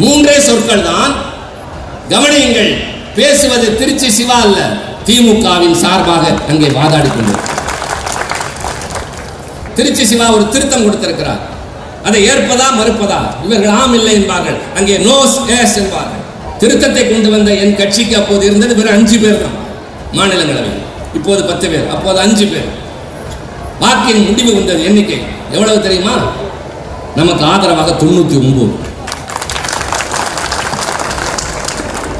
மூன்றே சொற்கள் தான். கவனியுங்கள், பேசுவது திருச்சி சிவா அல்ல, திமுகவின் சார்பாக அங்கே வாதாடி கொண்டு திருச்சி சிவா ஒரு திருத்தம் கொடுத்திருக்கிறார். அதை ஏற்பதா மறுப்பதா? இவர்கள் ஆம் இல்லை என்பார்கள், அங்கே நோஸ் எஸ் என்பார்கள். திருத்தத்தை கொண்டு வந்த என் கட்சிக்கு அப்போது இருந்தது வெறும் 5 பேர் தான் மாநிலங்களவையில். இப்போது 10 பேர், அப்போது 5 பேர். வாக்கின் முடிவு வந்தது எண்ணிக்கை எவ்வளவு தெரியுமா? நமக்கு ஆதரவாக 99,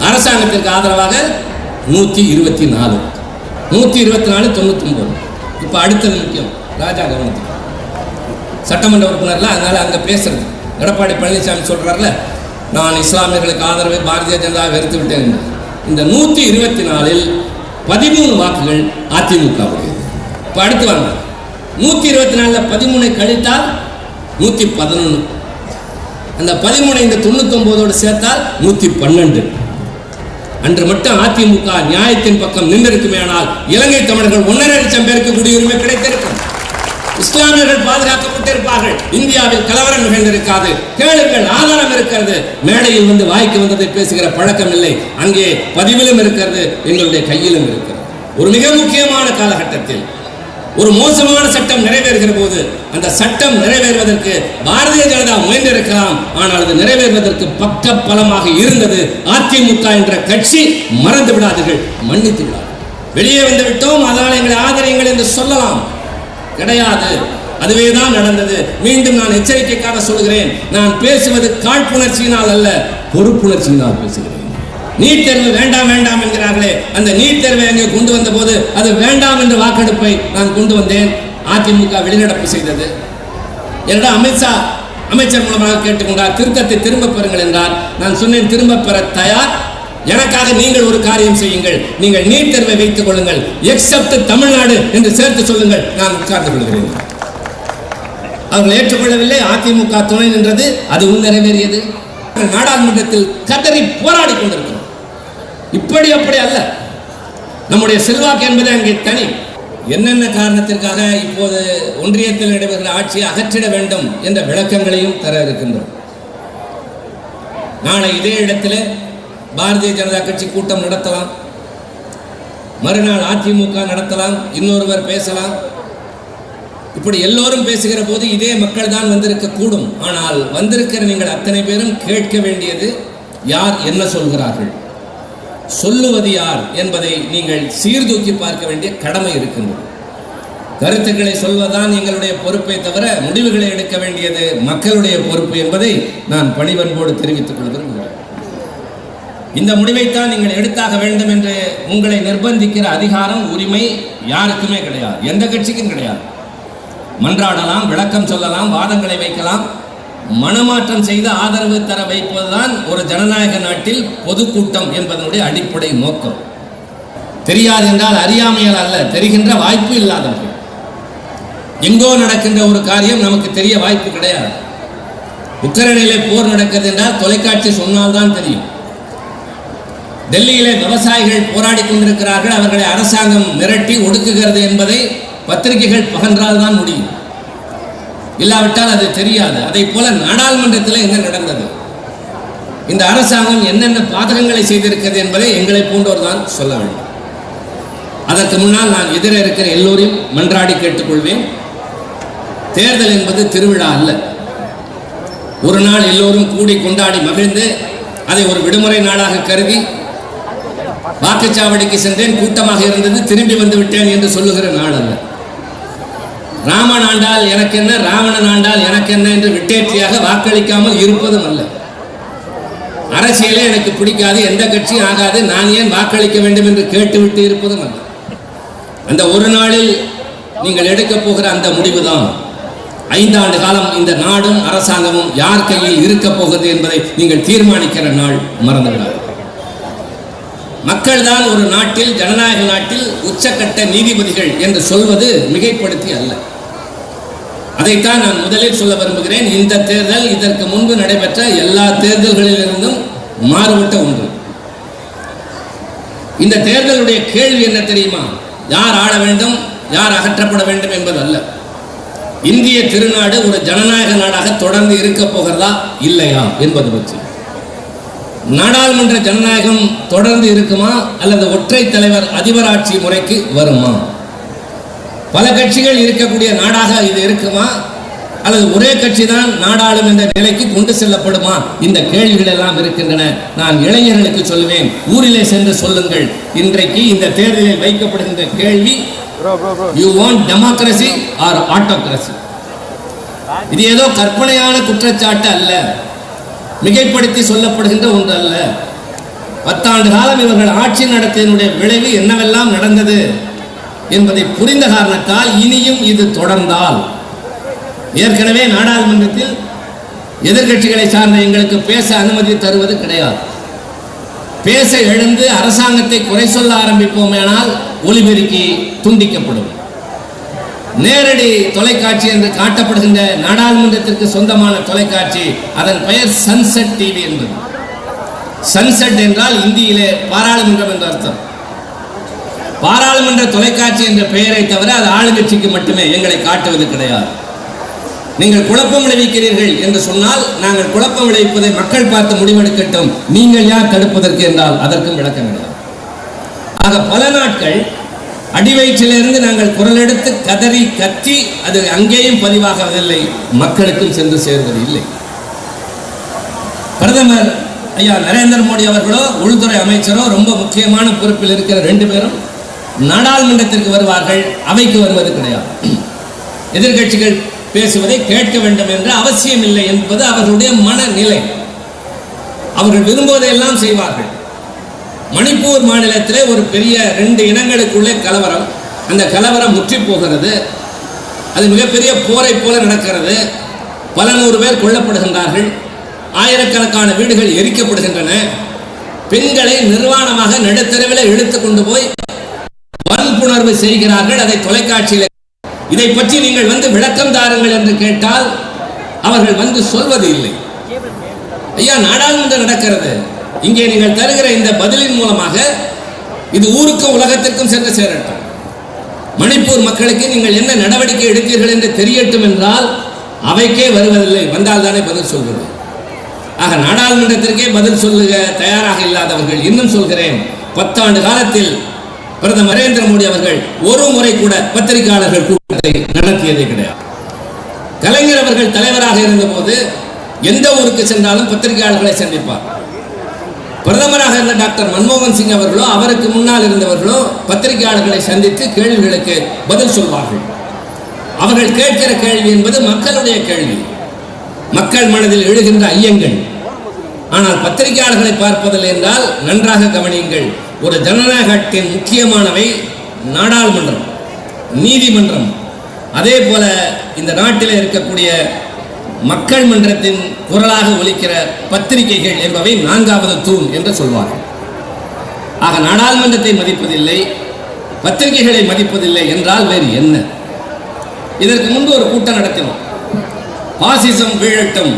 அரசாங்கத்திற்கு ஆதரவாக 124, 124 99. இப்ப அடுத்தது முக்கியம், ராஜா கவனத்துக்கு சட்டமன்ற உறுப்பினர்ல, அதனால அங்க பேசுறது. எடப்பாடி பழனிசாமி சொல்றாருல, நான் இஸ்லாமியர்களுக்கு ஆதரவை பாரதிய ஜனதா வெறுத்து விட்டேன். இந்த 124ல் 13 வாக்குகள் அதிமுக. இப்ப அடுத்து வாங்க, 124ல் 13 கழித்தால் 111. அந்த 13 இந்த 99ஓடு சேர்த்தால் 112. அன்று மட்டும் அதிமுக நியாயத்தின் பக்கம் நின்றிருக்குமே, ஆனால் இலங்கை தமிழர்கள் 1.5 லட்சம் பேருக்கு குடியுரிமை கிடைத்திருக்கும். இஸ்லாமியர்கள் பாதுகாக்கப்பட்டிருப்பார்கள். இந்தியாவில் கலவரம் நிகழ்ந்திருக்காது. கேளுங்கள், ஆதாரம் இருக்கிறது. மேடையில் வந்து வாய்க்கு வந்ததை பேசுகிற பழக்கம் இல்லை. அங்கே பதிவிலும் இருக்கிறது, எங்களுடைய கையிலும் இருக்கிறது. ஒரு மிக முக்கியமான காலகட்டத்தில் ஒரு மோசமான சட்டம் நிறைவேறுகிற போது அந்த சட்டம் நிறைவேறுவதற்கு பாரதிய ஜனதா முயன்றிருக்கலாம். ஆனால் அது நிறைவேறுவதற்கு பக்க பலமாக இருந்தது அதிமுக என்ற கட்சி. மறந்து விடாதீர்கள், மன்னித்து விடாதீர்கள். வெளியே வந்து விட்டோம், அதனால் எங்களை ஆதரியுங்கள் என்று சொல்லலாம். கிடையாது, அதுவே தான் நடந்தது. மீண்டும் நான் எச்சரிக்கைக்காக சொல்கிறேன், நான் பேசுவது காழ்ப்புணர்ச்சியினால் அல்ல, பொறுப்புணர்ச்சியினால் பேசுகிறேன். நீட் தேர்வு வேண்டாம் வேண்டாம் என்கிறார்களே, அந்த நீட் தேர்வை அங்கே கொண்டு வந்த போது அது வேண்டாம் என்ற வாக்கெடுப்பை நான் கொண்டு வந்தேன். அதிமுக வெளிநடப்பு செய்தது. என்னிடம் அமித்ஷா அமைச்சர் மூலமாக கேட்டுக்கொண்டார், திருத்தத்தை திரும்ப பெறுங்கள் என்றார். நான் சொன்னேன், திரும்ப பெற தயார். எனக்காக நீங்கள் ஒரு காரியம் செய்யுங்கள், நீங்கள் நீட் தேர்வை வைத்துக் கொள்ளுங்கள், எக்ஸப்ட் தமிழ்நாடு என்று சேர்த்து சொல்லுங்கள், நான் உட்கார்ந்து கொள்கிறேன். அவர்கள் ஏற்றுக்கொள்ளவில்லை. அதிமுக துணை நின்றது, அதுவும் நிறைவேறியது. நாடாளுமன்றத்தில் கதறி போராடி கொண்டிருக்கிறோம். இப்படி அப்படி அல்ல, நம்முடைய செல்வாக்கு என்பது அங்கே தனி. என்னென்ன காரணத்திற்காக இப்போது ஒன்றியத்தில் நடைபெறுகிற ஆட்சியை அகற்றிட வேண்டும் என்ற விளக்கங்களையும் தர இருக்கின்றோம். நாளை இதே இடத்திலே பாரதிய ஜனதா கட்சி கூட்டம் நடத்தலாம், மறுநாள் அதிமுக நடத்தலாம், இன்னொருவர் பேசலாம். இப்படி எல்லோரும் பேசுகிற போது இதே மக்கள் தான் வந்திருக்க கூடும். ஆனால் வந்திருக்கிற நீங்கள் அத்தனை பேரும் கேட்க வேண்டியது, யார் என்ன சொல்கிறார்கள், சொல்லுவது யார் என்பதை நீங்கள் சீர்தூக்கி பார்க்க வேண்டிய கடமை இருக்கின்றது. கருத்துக்களை சொல்வதுதான் எங்களுடைய பொறுப்பை தவிர முடிவுகளை எடுக்க வேண்டியது மக்களுடைய பொறுப்பு என்பதை நான் பணிவன்போடு தெரிவித்துக் கொள்ள விரும்புகிறேன். இந்த முடிவைத்தான் நீங்கள் எடுத்தாக வேண்டும் என்று உங்களை நிர்பந்திக்கிற அதிகாரம், உரிமை யாருக்குமே கிடையாது, எந்த கட்சிக்கும் கிடையாது. மன்றாடலாம், விளக்கம் சொல்லலாம், வாதங்களை வைக்கலாம். மனமாற்றம் செய்து ஆதரவு தர வைப்பதுதான் ஒரு ஜனநாயக நாட்டில் பொதுக்கூட்டம் என்பதனுடைய அடிப்படை நோக்கம். தெரியாது என்றால் அறியாமையால் அல்ல, தெரிகின்ற வாய்ப்பு இல்லாதவர்கள். எங்கோ நடக்கின்ற ஒரு காரியம் நமக்கு தெரிய வாய்ப்பு கிடையாது. உக்ரைனிலே போர் நடக்கிறது என்றால் தொலைக்காட்சி சொன்னால்தான் தெரியும். டெல்லியிலே விவசாயிகள் போராடி கொண்டிருக்கிறார்கள், அவர்களை அரசாங்கம் மிரட்டி ஒடுக்குகிறது என்பதை பத்திரிகைகள் பகன்றால் தான் முடியும், இல்லாவிட்டால் அது தெரியாது. அதை போல நாடாளுமன்றத்தில் என்ன நடந்தது, இந்த அரசாங்கம் என்னென்ன பாதகங்களை செய்திருக்கிறது என்பதை எங்களை போன்றோர் தான் சொல்ல வேண்டும். அதற்கு முன்னால் நான் எதிர இருக்கிற எல்லோரையும் மன்றாடி கேட்டுக்கொள்வேன். தேர்தல் என்பது திருவிழா அல்ல. ஒரு நாள் எல்லோரும் கூடி கொண்டாடி மகிழ்ந்து அதை ஒரு விடுமுறை நாளாக கருதி வாக்குச்சாவடிக்கு சென்றேன், கூட்டமாக இருந்தது, திரும்பி வந்து விட்டேன் என்று சொல்லுகிற நாள் அல்ல. ராமன் ஆண்டால் எனக்கு என்ன, ராவணன் ஆண்டால் எனக்கு என்ன என்று விட்டேற்றியாக வாக்களிக்காமல் இருப்பதும் அல்ல. அரசியலே எனக்கு பிடிக்காது, எந்த கட்சியும் ஆகாது, நான் ஏன் வாக்களிக்க வேண்டும் என்று கேட்டுவிட்டு இருப்பதும் அல்ல. அந்த ஒரு நாளில் நீங்கள் எடுக்க போகிற அந்த முடிவுதான் 5 ஆண்டு காலம் இந்த நாடும் அரசாங்கமும் யார் கையில் இருக்க போகிறது என்பதை நீங்கள் தீர்மானிக்கிற நாள். மறந்துவிடாது. மக்கள் தான் ஒரு நாட்டில், ஜனநாயக நாட்டில் உச்சக்கட்ட நீதிபதிகள் என்று சொல்வது மிகைப்படுத்தி அல்ல. அதைத்தான் நான் முதலில் சொல்ல விரும்புகிறேன். இந்த தேர்தல் இதற்கு முன்பு நடைபெற்ற எல்லா தேர்தல்களிலிருந்தும் மாறுபட்ட ஒன்று. இந்த தேர்தலுடைய கேள்வி என்ன தெரியுமா? யார் ஆள வேண்டும், யார் அகற்றப்பட வேண்டும் என்பது அல்ல. இந்திய திருநாடு ஒரு ஜனநாயக நாடாக தொடர்ந்து இருக்க போகிறதா இல்லையா என்பது பற்றி. நாடாளுமன்ற ஜனநாயகம் தொடர்ந்து இருக்குமா அல்லது ஒற்றை தலைவர் அதிபராட்சி முறைக்கு வருமா? பல கட்சிகள் இருக்கக்கூடிய நாடாக இது இருக்குமா அல்லது ஒரே கட்சி தான் நாடாளும் என்ற நிலைக்கு கொண்டு செல்லப்படுமா? இந்த கேள்விகள் எல்லாம் இருக்கின்றன. நான் இளைஞர்களுக்கு சொல்லுவேன், ஊரிலே சென்று சொல்லுங்கள். இன்றைக்கு இந்த தேர்தலில் வைக்கப்படுகின்ற கேள்வி, யூ வாண்ட் டெமோக்ரசி ஆர் ஆட்டோக்ரசி? இது ஏதோ கற்பனையான குற்றச்சாட்டு அல்ல, மிகைப்படுத்தி சொல்லப்படுகின்ற ஒன்று அல்ல. 10 ஆண்டு காலம் இவர்கள் ஆட்சி நடத்தியதனுடைய விளைவு என்னவெல்லாம் நடந்தது என்பதை புரிந்த காரணத்தால் இனியும் இது தொடர்ந்தால், ஏற்கனவே நாடாளுமன்றத்தில் எதிர்கட்சிகளை சார்ந்த எங்களுக்கு பேச அனுமதி தருவது கிடையாது. பேச எழுந்து அரசாங்கத்தை குறை சொல்ல ஆரம்பிப்போமேனால் ஒலிபெருக்கி துண்டிக்கப்படும். நேரடி தொலைக்காட்சி என்று காட்டப்படுகின்ற நாடாளுமன்றத்திற்கு சொந்தமான தொலைக்காட்சி, அதன் பெயர் சன்செட் டிவி என்பது. சன்செட் என்றால் இந்தியிலே பாராளுமன்றம் என்ற அர்த்தம். பாராளுமன்ற தொலைக்காட்சி என்ற பெயரை தவிர அது ஆளுங்கட்சிக்கு மட்டுமே, எங்களை காட்டுவது கிடையாது. நீங்கள் குழப்பம் விளைவிக்கிறீர்கள் என்று சொன்னால், நாங்கள் குழப்பம் விளைவிப்பதை மக்கள் பார்த்து முடிவெடுக்கட்டும், நீங்கள் யார் தடுப்பதற்கு என்றால் அதற்கும் விளக்கம் கிடையாது. ஆக பல நாட்கள் அடிவயிற்றிலிருந்து நாங்கள் குரல் எடுத்து கதறி கத்தி அது அங்கேயும் பதிவாகவில்லை, மக்களுக்கும் சென்று சேர்வது இல்லை. பிரதமர் ஐயா நரேந்திர மோடி அவர்களோ உள்துறை அமைச்சரோ ரொம்ப முக்கியமான பொறுப்பில் இருக்கிற 2 பேரும் நாடாளுமன்றத்திற்கு வருவார்கள், அவைக்கு வருவது கிடையாது. எதிர்கட்சிகள் பேசுவதை கேட்க வேண்டும் என்ற அவசியம் இல்லை என்பது அவர்களுடைய மனநிலை. அவர்கள் விரும்புவதையெல்லாம் செய்வார்கள். மணிப்பூர் மாநிலத்திலே ஒரு பெரிய 2 இனங்களுக்குள்ளே கலவரம், அந்த கலவரம் முற்றி போகிறது. அது மிகப்பெரிய போரை போல நடக்கிறது. பல 100 பேர் கொல்லப்படுகின்றார்கள், ஆயிரக்கணக்கான வீடுகள் எரிக்கப்படுகின்றன. பெண்களை நிர்வாணமாக நடுத்தரவில் இழுத்து கொண்டு போய் வன்புணர்வு செய்கிறார்கள். அதை தொலைக்காட்சியில், இதை பற்றி நீங்கள் வந்து விளக்கம் தாருங்கள் என்று கேட்டால் அவர்கள் வந்து சொல்வது இல்லை. ஐயா, நாடாளுமன்றம் நடக்கிறது, இங்கே நீங்கள் தருகிற இந்த பதிலின் மூலமாக இது ஊருக்கும் உலகத்திற்கும் சென்று சேரட்டும். மணிப்பூர் மக்களுக்கு நீங்கள் என்ன நடவடிக்கை எடுத்தீர்கள் என்று தெரியட்டும் என்றால் அவைக்கே வருவதில்லை. வந்தால் தானே பதில் சொல்வது. ஆக நாடாளுமன்றத்திற்கே பதில் சொல்லுக தயாராக இல்லாதவர்கள், இன்னும் சொல்கிறேன், 10 ஆண்டு காலத்தில் பிரதமர் நரேந்திர மோடி அவர்கள் ஒரு முறை கூட பத்திரிகையாளர்கள் கூட்டத்தை நடத்தியதே கிடையாது. கலைஞர் அவர்கள் தலைவராக இருந்த போது எந்த ஊருக்கு சென்றாலும் பத்திரிகையாளர்களை சந்திப்பார். பிரதமராக இருந்த டாக்டர் மன்மோகன் சிங் அவர்களோ அவருக்கு முன்னால் இருந்தவர்களோ பத்திரிகையாளர்களை சந்தித்து கேள்விகளுக்கு பதில் சொல்வார்கள். அவர்கள் கேட்கிற கேள்வி என்பது மக்களுடைய கேள்வி, மக்கள் மனதில் எழுகின்ற ஐயங்கள். ஆனால் பத்திரிகையாளர்களை பார்ப்பதில்லை என்றால் நன்றாக கவனியுங்கள். ஒரு ஜனநாயகத்தின் முக்கியமானவை நாடாளுமன்றம், நீதிமன்றம், அதே போல இந்த நாட்டில் இருக்கக்கூடிய மக்கள் மன்றத்தின் குரலாக ஒலிக்கிற பத்திரிகைகள் என்பவை 4வது தூண் என்று சொல்வார்கள். ஆக நாடாளுமன்றத்தை மதிப்பதில்லை, பத்திரிகைகளை மதிப்பதில்லை என்றால் வேறு என்ன? இதற்கு முன்பு ஒரு கூட்டம் நடத்தினோம். பாசிசம் வீழட்டும்,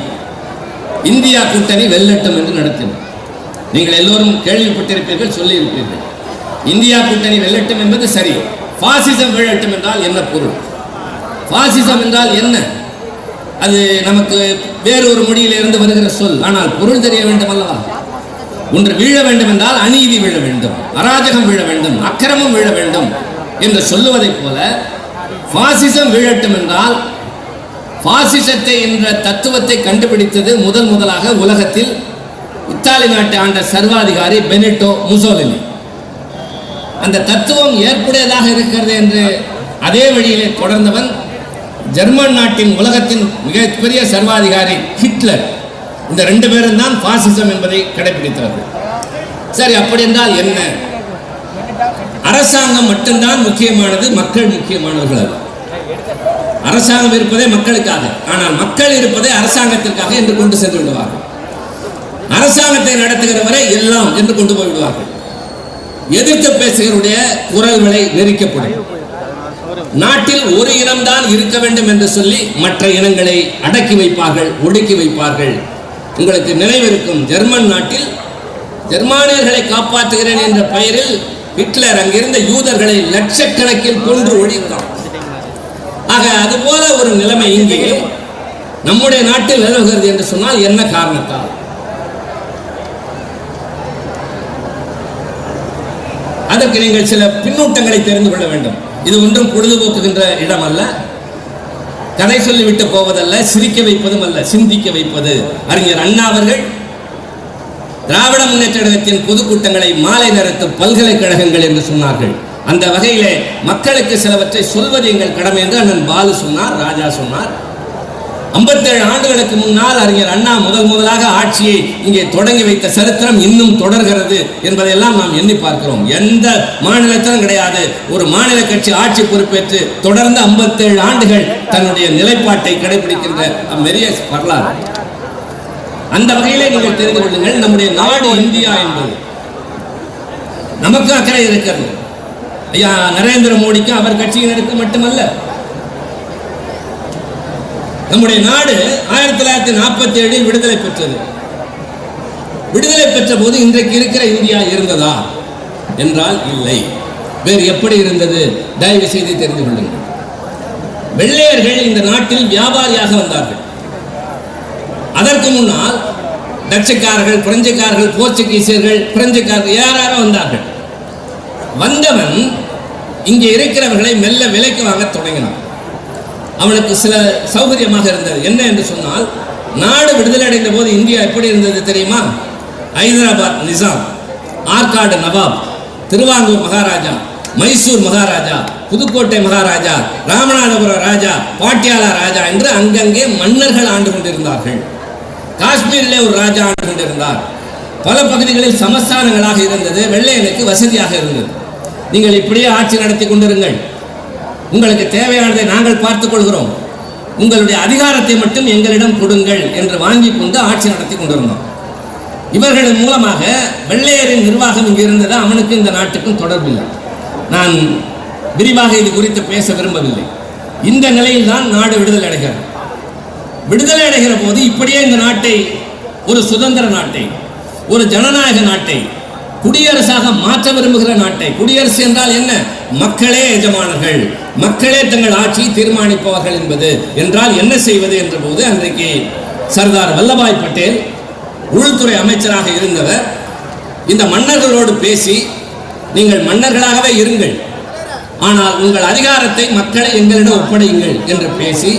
இந்தியா கூட்டணி வெல்லட்டும் என்று நடத்தினோம். நீங்கள் எல்லோரும் கேள்விப்பட்டிருப்பீர்கள், சொல்லியிருப்பீர்கள். இந்தியா கூட்டணி வெல்லட்டும் என்பது சரி, பாசிசம் வீழட்டும் என்றால் என்ன பொருள்? பாசிசம் என்றால் என்ன? அது நமக்கு வேறொரு மொழியிலிருந்து வருகிற சொல், ஆனால் பொருள் தெரிய வேண்டும் அல்லவா? ஒன்று வீழ வேண்டும் என்றால் அநீதி வீழ வேண்டும், அராஜகம் வீழ வேண்டும், அக்கிரமம் வீழ வேண்டும் என்று சொல்லுவதைப் போல பாசிசம் வீழட்டும் என்றால், பாசிசத்தை என்ற தத்துவத்தை கண்டுபிடித்தது முதலாக உலகத்தில் இத்தாலி நாட்டை ஆண்ட சர்வாதிகாரி பெனிட்டோ முசோலினி. அந்த தத்துவம் ஏற்புடையதாக இருக்கிறது என்று அதே வழியிலே தொடர்ந்தவன் ஜெர்மன் நாட்டின் உலகத்தின் மிகப்பெரிய சர்வாதிகாரி ஹிட்லர். இந்த 2 பேரும் தான் பாசிசம் என்பதை கடைபிடித்தவர்கள். சரி, அப்படி என்றால் என்ன? அரசாங்கம் மட்டும்தான் முக்கியமானது, மக்கள் முக்கியமானவர்கள் அல்ல. அரசாங்கம் இருப்பதே மக்களுக்காக, ஆனால் மக்கள் இருப்பதே அரசாங்கத்திற்காக என்று கொண்டு சென்று விடுவார்கள். அரசாங்கத்தை நடத்துகிற வரை எல்லாம் என்று கொண்டு போய் விடுவார்கள். எதிர்த்து பேசுகிறவருடைய குரல்களை நெரிக்கப்படும். நாட்டில் ஒரு இனம்தான் இருக்க வேண்டும் என்று சொல்லி மற்ற இனங்களை அடக்கி வைப்பார்கள், ஒடுக்கி வைப்பார்கள். உங்களுக்கு நினைவிருக்கும், ஜெர்மன் நாட்டில் ஜெர்மானியர்களை காப்பாற்றுகிறேன் என்ற பெயரில் ஹிட்லர் அங்கிருந்த யூதர்களை லட்சக்கணக்கில் கொன்று ஒழித்தான். ஆக அதுபோல ஒரு நிலைமை இங்கே நம்முடைய நாட்டில் நிலவுகிறது என்று சொன்னால் என்ன காரணத்தால்? அதற்கு நீங்கள் சில பின்னூட்டங்களை தெரிந்து கொள்ள வேண்டும். இது ஒன்றும் பொழுதுபோக்குகின்ற இடம் அல்ல, கதை சொல்லிவிட்டு போவதல்ல, சிரிக்க வைப்பதும் அல்ல, சிந்திக்க வைப்பது. அறிஞர் அண்ணா அவர்கள் திராவிட முன்னேற்ற கழகத்தின் பொதுக்கூட்டங்களை மாலை நேரத்து பல்கலைக்கழகங்கள் என்று சொன்னார்கள். அந்த வகையிலே மக்களுக்கு சிலவற்றை சொல்வது எங்கள் கடமை என்று அண்ணன் பாலு சொன்னார், ராஜா சொன்னார். 57 ஆண்டுகளுக்கு முன்னால் அறிஞர் அண்ணா முதலாக ஆட்சியை இங்கே தொடங்கி வைத்த சரித்திரம் இன்னும் தொடர்கிறது என்பதையெல்லாம் நாம் எண்ணி பார்க்கிறோம். எந்த மாநிலத்திலும் கிடையாது. ஒரு மாநில கட்சி ஆட்சி பொறுப்பேற்று தொடர்ந்து 57 ஆண்டுகள் தன்னுடைய நிலைப்பாட்டை கடைபிடிக்கின்ற மெரிய வரலாறு. அந்த வகையிலே நீங்கள் தெரிந்து கொள்ளுங்கள், நம்முடைய நாடு இந்தியா என்பது நமக்கு அக்கறை இருக்கிறது. ஐயா நரேந்திர மோடிக்கு அவர் கட்சியினருக்கு மட்டுமல்ல, நம்முடைய நாடு 1947 விடுதலை பெற்றது. விடுதலை பெற்ற போது இன்றைக்கு இருக்கிற இந்தியா இருந்ததா என்றால் இல்லை. வேறு எப்படி இருந்தது? தயவு செய்து தெரிந்து கொள்ளுங்கள். வெள்ளையர்கள் இந்த நாட்டில் வியாபாரியாக வந்தார்கள். அதற்கு முன்னால் டச்சுக்காரர்கள், பிரெஞ்சுக்காரர்கள், போர்ச்சுகீசியர்கள், பிரெஞ்சுக்காரர்கள் யாராரோ வந்தார்கள். வந்தவன் இங்கே இருக்கிறவர்களை மெல்ல விலைக்கு வாங்க தொடங்கினான். அவனுக்கு சில சௌகரியமாக இருந்தது. என்ன என்று சொன்னால், நாடு விடுதலை அடைந்த போது இந்தியா எப்படி இருந்தது தெரியுமா? ஹைதராபாத் நிசாம், ஆற்காடு நவாப், திருவாங்கூர் மகாராஜா, மைசூர் மகாராஜா, புதுக்கோட்டை மகாராஜா, ராமநாதபுரம் ராஜா, பாட்டியாலா ராஜா என்று அங்கங்கே மன்னர்கள் ஆண்டு கொண்டிருந்தார்கள். காஷ்மீரிலே ஒரு ராஜா ஆண்டு கொண்டிருந்தார். பல பகுதிகளில் சமஸ்தானங்களாக இருந்தது. வெள்ளையனுக்கு வசதியாக இருந்தது. நீங்கள் இப்படியே ஆட்சி நடத்தி கொண்டிருங்கள், உங்களுக்கு தேவையானதை நாங்கள் பார்த்துக் கொள்கிறோம், உங்களுடைய அதிகாரத்தை மட்டும் எங்களிடம் கொடுங்கள் என்று வாங்கி கொண்டு ஆட்சி நடத்தி கொண்டிருந்தோம். இவர்களின் மூலமாக வெள்ளையரின் நிர்வாகம் இங்கு இருந்தது. அவனுக்கு இந்த நாட்டுக்கும் தொடர்பில்லை. நான் விரிவாக இது குறித்து பேச விரும்பவில்லை. இந்த நிலையில் தான் நாடு விடுதலை அடைகிறது. விடுதலை அடைகிற போது இப்படியே இந்த நாட்டை ஒரு சுதந்திர நாட்டை, ஒரு ஜனநாயக நாட்டை, குடியரசாக மாற்ற விரும்புகிற நாட்டை. குடியரசு என்றால் என்ன? மக்களே எஜமானர்கள், மக்களே தங்கள் ஆட்சியை தீர்மானிப்பவர்கள் என்பது என்றால் என்ன செய்வது என்ற போது அன்றைக்கு சர்தார் வல்லபாய் பட்டேல் உள்துறை அமைச்சராக இருந்தவர் இந்த மன்னர்களோடு பேசி, நீங்கள் மன்னர்களாகவே இருங்கள், ஆனால் உங்கள் அதிகாரத்தை மக்களை எங்களிடம் ஒப்படையுங்கள் என்று பேசி,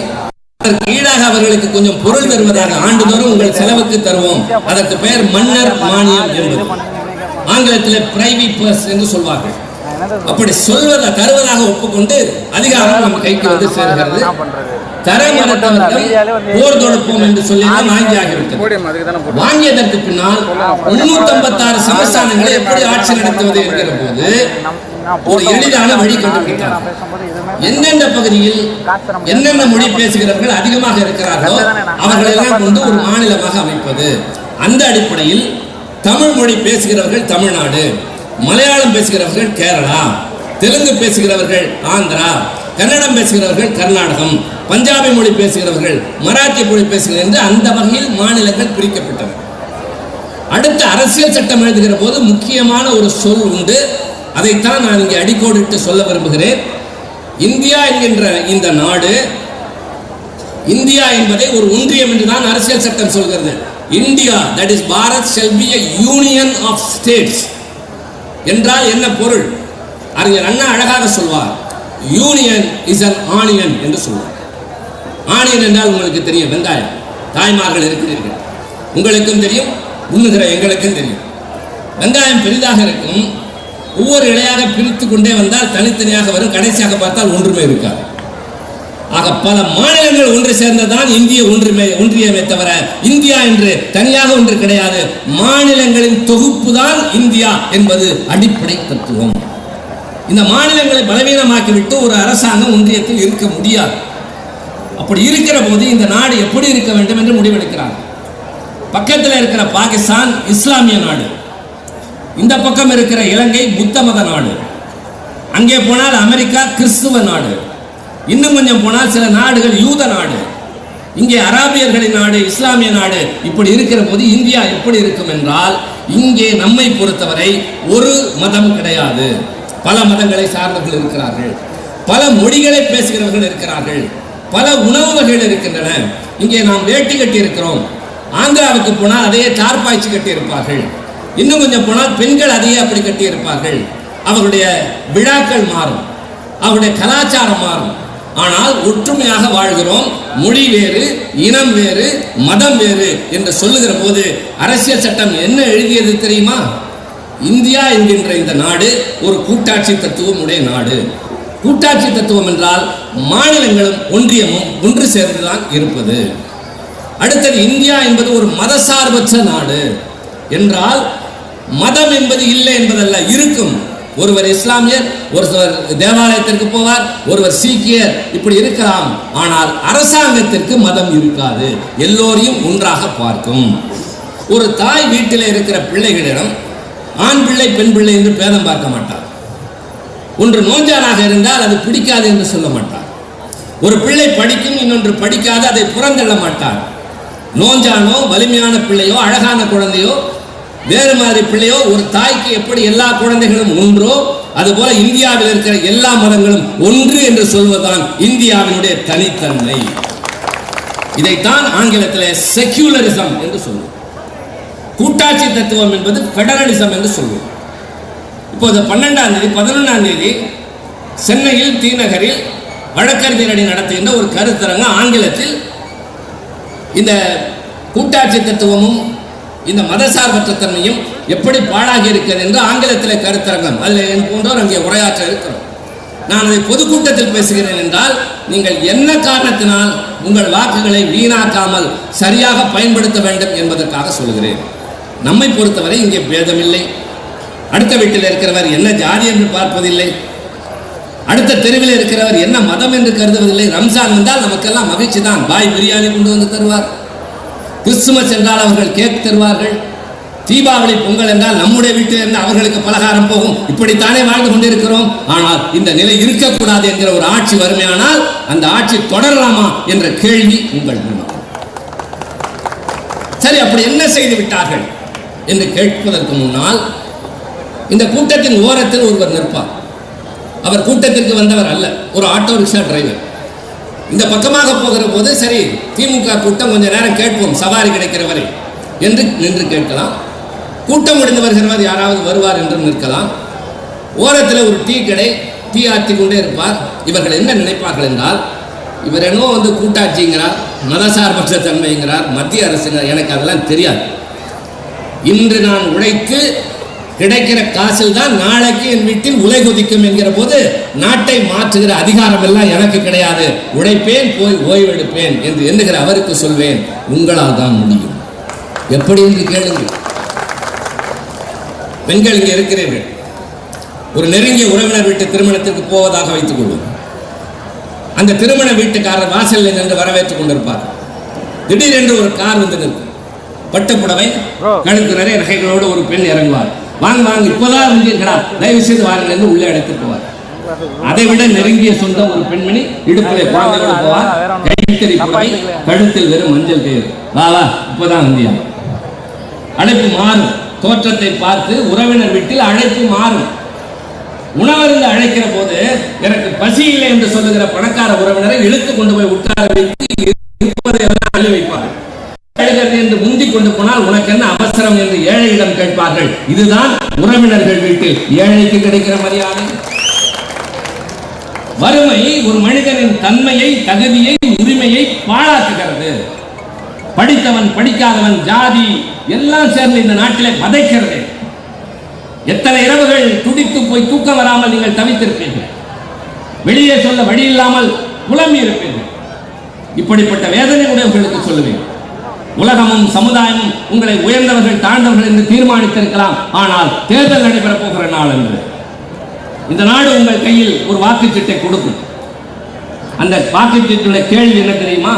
அதற்கு ஈடாக அவர்களுக்கு கொஞ்சம் பொருள் தருவதாக ஆண்டுதோறும் உங்கள் செலவுக்கு தருவோம், அதற்கு பெயர் மன்னர் மானியம் என்பது, ஆங்கிலத்தில் பிரைவேட் பர்ஸ் என்று சொல்வார்கள். அப்படி சொல்வதை தருவதாக ஒப்புக்கொண்டு அதிகாரம் நம்ம கைக்கு வந்து சேர்கிறது. தர மறுத்தவர்கள் போர் தொடுப்போம் என்று சொல்லி வாங்கியாகிவிட்டது. வாங்கியதற்கு பின்னால் 356 சமஸ்தானங்களை எப்படி ஆட்சி நடத்துவது என்கிற போது ஒரு எளிதான வழி கண்டுபிடித்தார். எந்தெந்த பகுதியில் என்னென்ன மொழி பேசுகிறவர்கள் அதிகமாக இருக்கிறார்களோ அவர்களெல்லாம் கொண்டு ஒரு மாநிலமாக அமைப்பது. அந்த அடிப்படையில் தமிழ் மொழி பேசுகிறவர்கள் தமிழ்நாடு, மலையாளம் பேசுகிறவர்கள் கேரளா, தெலுங்கு பேசுகிறவர்கள் ஆந்திரா, கன்னடம் பேசுகிறவர்கள் கர்நாடகம், பஞ்சாபி மொழி பேசுகிறவர்கள் மராத்தி மொழி பேசுகிறவர்கள் என்று அந்த வகையில் மாநிலங்கள் பிரிக்கப்பட்டன. அடுத்த அரசியல் சட்டம் எழுதுகிற போது முக்கியமான ஒரு சொல் உண்டு. அதைத்தான் நான் இங்கே அடிக்கோடிட்டு சொல்ல விரும்புகிறேன். இந்தியா என்கின்ற இந்த நாடு, இந்தியா என்பதை ஒரு ஒன்றியம் என்றுதான் அரசியல் சட்டம் சொல்கிறது. India, that is Bharat shall be a union of states என்றால் என்ன பொருள்? அறிஞர் அண்ணா அழகாக சொல்வார், யூனியன் இஸ் an ஆனியன் என்று சொல்வார். ஆனியன் என்றால் உங்களுக்கு தெரியும், வெங்காயம். தாய்மார்கள் இருக்கிறீர்கள், உங்களுக்கும் தெரியும், உண்ணுகிற எங்களுக்கும் தெரியும். வெங்காயம் பெரிதாக இருக்கும், ஒவ்வொரு இலையாக பிரித்து கொண்டே வந்தால் தனித்தனியாக வரும், கடைசியாக பார்த்தால் ஒன்றுமே இருக்காது. ஆக பல மாநிலங்கள் ஒன்று சேர்ந்ததான் இந்திய ஒன்றியமே தவிர இந்தியா என்று தனியாக ஒன்று கிடையாது. மாநிலங்களின் தொகுப்பு தான் இந்தியா என்பது அடிப்படை தத்துவம். இந்த மாநிலங்களை பலவீனமாக்கிவிட்டு ஒரு அரசாங்கம் ஒன்றியத்தில் இருக்க முடியாது. அப்படி இருக்கிற போது இந்த நாடு எப்படி இருக்க வேண்டும் என்று முடிவெடுக்கிறார். பக்கத்தில் இருக்கிற பாகிஸ்தான் இஸ்லாமிய நாடு, இந்த பக்கம் இருக்கிற இலங்கை புத்த மத நாடு, அங்கே போனால் அமெரிக்கா கிறிஸ்துவ நாடு, இன்னும் கொஞ்சம் போனால் சில நாடுகள் யூத நாடு, இங்கே அராபியர்களின் நாடு, இஸ்லாமிய நாடு. இப்படி இருக்கிற போது இந்தியா எப்படி இருக்கும் என்றால், இங்கே நம்மை பொறுத்தவரை ஒரு மதம் கிடையாது, பல மதங்களை சார்ந்தவர்கள் இருக்கிறார்கள், பல மொழிகளை பேசுகிறவர்கள் இருக்கிறார்கள், பல உணவு வகைகள் இருக்கின்றன. இங்கே நாம் வேட்டி கட்டி இருக்கிறோம், ஆந்திராவுக்கு போனால் அதையே தார்பாய்ச்சி கட்டி இருப்பார்கள், இன்னும் கொஞ்சம் போனால் பெண்கள் அதையே அப்படி கட்டி இருப்பார்கள். அவருடைய விழாக்கள் மாறும், அவருடைய கலாச்சாரம் மாறும். ஆனால் ஒற்றுமையாக வாழ்கிறோம். மொழி வேறு, இனம் வேறு, மதம் வேறு என்று சொல்லுகிற போது அரசியல் சட்டம் என்ன எழுதியது தெரியுமா? இந்தியா என்கின்ற இந்த நாடு ஒரு கூட்டாட்சி தத்துவம் உடைய நாடு. கூட்டாட்சி தத்துவம் என்றால் மாநிலங்களும் ஒன்றியமும் ஒன்று சேர்ந்துதான் இருப்பது. அடுத்தது, இந்தியா என்பது ஒரு மதசார்பற்ற நாடு என்றால் மதம் என்பது இல்லை என்பதல்ல, இருக்கும். ஒருவர் இஸ்லாமியர், ஒருவர் தேவாலயத்திற்கு போவார், ஒருவர் சீக்கியர், இப்படி இருக்கலாம். ஆனால் அரசாங்கத்திற்கு மதம் இருக்காது, எல்லோரையும் ஒன்றாக பார்க்கும். ஒரு தாய் வீட்டில் இருக்கிற பிள்ளைகளிடம் ஆண் பிள்ளை பெண் பிள்ளை என்று பேதம் பார்க்க மாட்டார். ஒன்று நோஞ்சானாக இருந்தால் அது பிடிக்காது என்று சொல்ல மாட்டார். ஒரு பிள்ளை படிக்கும், இன்னொன்று படிக்காது, அதை புறந்தள்ள மாட்டார். நோஞ்சானோ வலிமையான பிள்ளையோ அழகான குழந்தையோ வேறு மாதிரி பிள்ளையோ, ஒரு தாய்க்கு எப்படி எல்லா குழந்தைகளும் ஒன்றோ அதுபோல இந்தியாவில் இருக்கிற எல்லா மதங்களும் ஒன்று என்று சொல்வதுதான் இந்தியாவினுடைய தனித்தன்மை. இதைத்தான் ஆங்கிலத்தில் செக்யூலரிசம் என்று சொல்லுவோம். கூட்டாட்சி தத்துவம் என்பது பெடரலிசம் என்று சொல்லுவோம். இப்போது 12ஆம் தேதி 11ஆம் தேதி சென்னையில் தீநகரில் வழக்கறிஞர் அணி நடத்துகின்ற ஒரு கருத்தரங்கம் ஆங்கிலத்தில் இந்த கூட்டாட்சி தத்துவமும் இந்த மதசார்பற்ற தன்மையும் எப்படி பாழாகி இருக்கிறது என்று ஆங்கிலத்தில் கருத்தரங்கம். அதில் என் போன்றோர் அங்கே உரையாற்ற இருக்கிறோம். நான் அதை பொதுக்கூட்டத்தில் பேசுகிறேன் என்றால் நீங்கள் என்ன காரணத்தினால் உங்கள் வாக்குகளை வீணாக்காமல் சரியாக பயன்படுத்த வேண்டும் என்பதற்காக சொல்கிறேன். நம்மை பொறுத்தவரை இங்கே பேதமில்லை. அடுத்த வீட்டில் இருக்கிறவர் என்ன ஜாதி என்று பார்ப்பதில்லை, அடுத்த தெருவில் இருக்கிறவர் என்ன மதம் என்று கருதுவதில்லை. ரம்ஜான் வந்தால் நமக்கெல்லாம் மகிழ்ச்சி தான், பாய் பிரியாணி கொண்டு வந்து தருவார். கிறிஸ்துமஸ் என்றால் அவர்கள் கேக் தருவார்கள். தீபாவளி பொங்கல் என்றால் நம்முடைய வீட்டில் இருந்து அவர்களுக்கு பலகாரம் போகும். இப்படித்தானே வாழ்ந்து கொண்டிருக்கிறோம். ஆனால் இந்த நிலை இருக்கக்கூடாது என்கிற ஒரு ஆட்சி வறுமையானால் அந்த ஆட்சி தொடரலாமா என்ற கேள்வி உங்கள் முன்னால். சரி, அப்படி என்ன செய்து விட்டார்கள் என்று கேட்பதற்கு முன்னால் இந்த கூட்டத்தின் ஓரத்தில் ஒருவர் நிற்பார். அவர் கூட்டத்திற்கு வந்தவர் அல்ல, ஒரு ஆட்டோ ரிக்ஷா டிரைவர். இந்த பக்கமாக போகிற போது சரி திமுக கூட்டம் கொஞ்ச நேரம் கேட்போம், சவாரி கிடைக்கிற வரை என்று நின்று கேட்கலாம். கூட்டம் முடிந்து வருகிறவர் யாராவது வருவார் என்று நிற்கலாம். ஓரத்தில் ஒரு டீ கடை, டீ ஆற்றி கொண்டே இருப்பார். இவர்கள் என்ன நினைப்பார்கள் என்றால், இவர் என்னவோ வந்து கூட்டாட்சிங்கிறார், மதசார்பற்ற தன்மைங்கிறார், மத்திய அரசுங்கிறார். எனக்கு அதெல்லாம் தெரியாது. இன்று நான் உழைத்து கிடைக்கிற காசில் தான் நாளைக்கு என் வீட்டில் உலை கொதிக்கும் என்கிற போது நாட்டை மாற்றுகிற அதிகாரம் எல்லாம் எனக்கு கிடையாது. உழைப்பேன், போய் ஓய்வெடுப்பேன் என்று எண்ணுகிற அவருக்கு சொல்வேன், உங்களால் தான் முடியும். எப்படி என்று கேளுங்கள். பெண்கள் இங்கே இருக்கிறீர்கள், ஒரு நெருங்கிய உறவினர் வீட்டு திருமணத்திற்கு போவதாக வைத்துக் கொள்வோம். அந்த திருமண வீட்டுக்காரர் வாசலில் நின்று வரவேற்றுக் கொண்டிருப்பார். திடீரென்று ஒரு கார் வந்து நிற்கும். பட்டுப்புடவை, கழுத்து நிறைய நகைகளோடு ஒரு பெண் இறங்குவார். வாங்க வாங்க, இப்போதான் வந்தீர்களா, தயவு செய்து வாருங்கள் என்று உள்ளே அழைத்துட்டு போவார். அதை விட நெருங்கிய சொந்தம் ஒரு பெண்மணி இடுப்பிலே குழந்தையோடு போவார். கைத்தறி புடவை, கழுத்தில் வெறும் மஞ்சள் கயிறு. வா வா, இப்போதான் வந்தியா. அழைப்பு மாறும். தோற்றத்தை பார்த்து உறவினர் வீட்டில் அழைப்பு மாறும். உணவருந்து அழைக்கிற போது எனக்கு பசி இல்லை என்று சொல்லுகிற பணக்கார உறவினரை இழுத்து கொண்டு போய் உட்கார வைத்து அள்ளி வைப்பார்கள். என்று முந்தி கொண்டு போனால் உனக்கு என்ன அவசரம் என்று ஏழையிடம் கேட்பார்கள். இதுதான் உறவினர்கள் வீட்டில் ஏழைக்கு கிடைக்கிற மரியாதை. வறுமை ஒரு மனிதனின் தன்மையை, தகுதியை, உரிமையை பாழாக்குகிறது. படித்தவன் படிக்காதவன் ஜாதி எல்லாம் சேர்ந்து இந்த நாட்டிலே பதைக்கிறது. எத்தனை இரவுகள் துடித்து போய் தூக்கம் வராமல் நீங்கள் தவித்திருப்பீர்கள். வெளியே சொல்ல வழி இல்லாமல் புலம்பி இருப்பீர்கள். இப்படிப்பட்ட வேதனை கூட உங்களுக்கு சொல்லுவேன். உலகமும் சமுதாயமும் உங்களை உயர்ந்தவர்கள் தாழ்ந்தவர்கள் என்று தீர்மானித்திருக்கலாம். ஆனால் தேர்தல் நடைபெற போகிற நாள் என்று இந்த நாடு உங்கள் கையில் ஒரு வாக்குச்சீட்டை கொடுக்கும். அந்த வாக்குச்சீட்டுடைய கேள்வி என்ன தெரியுமா?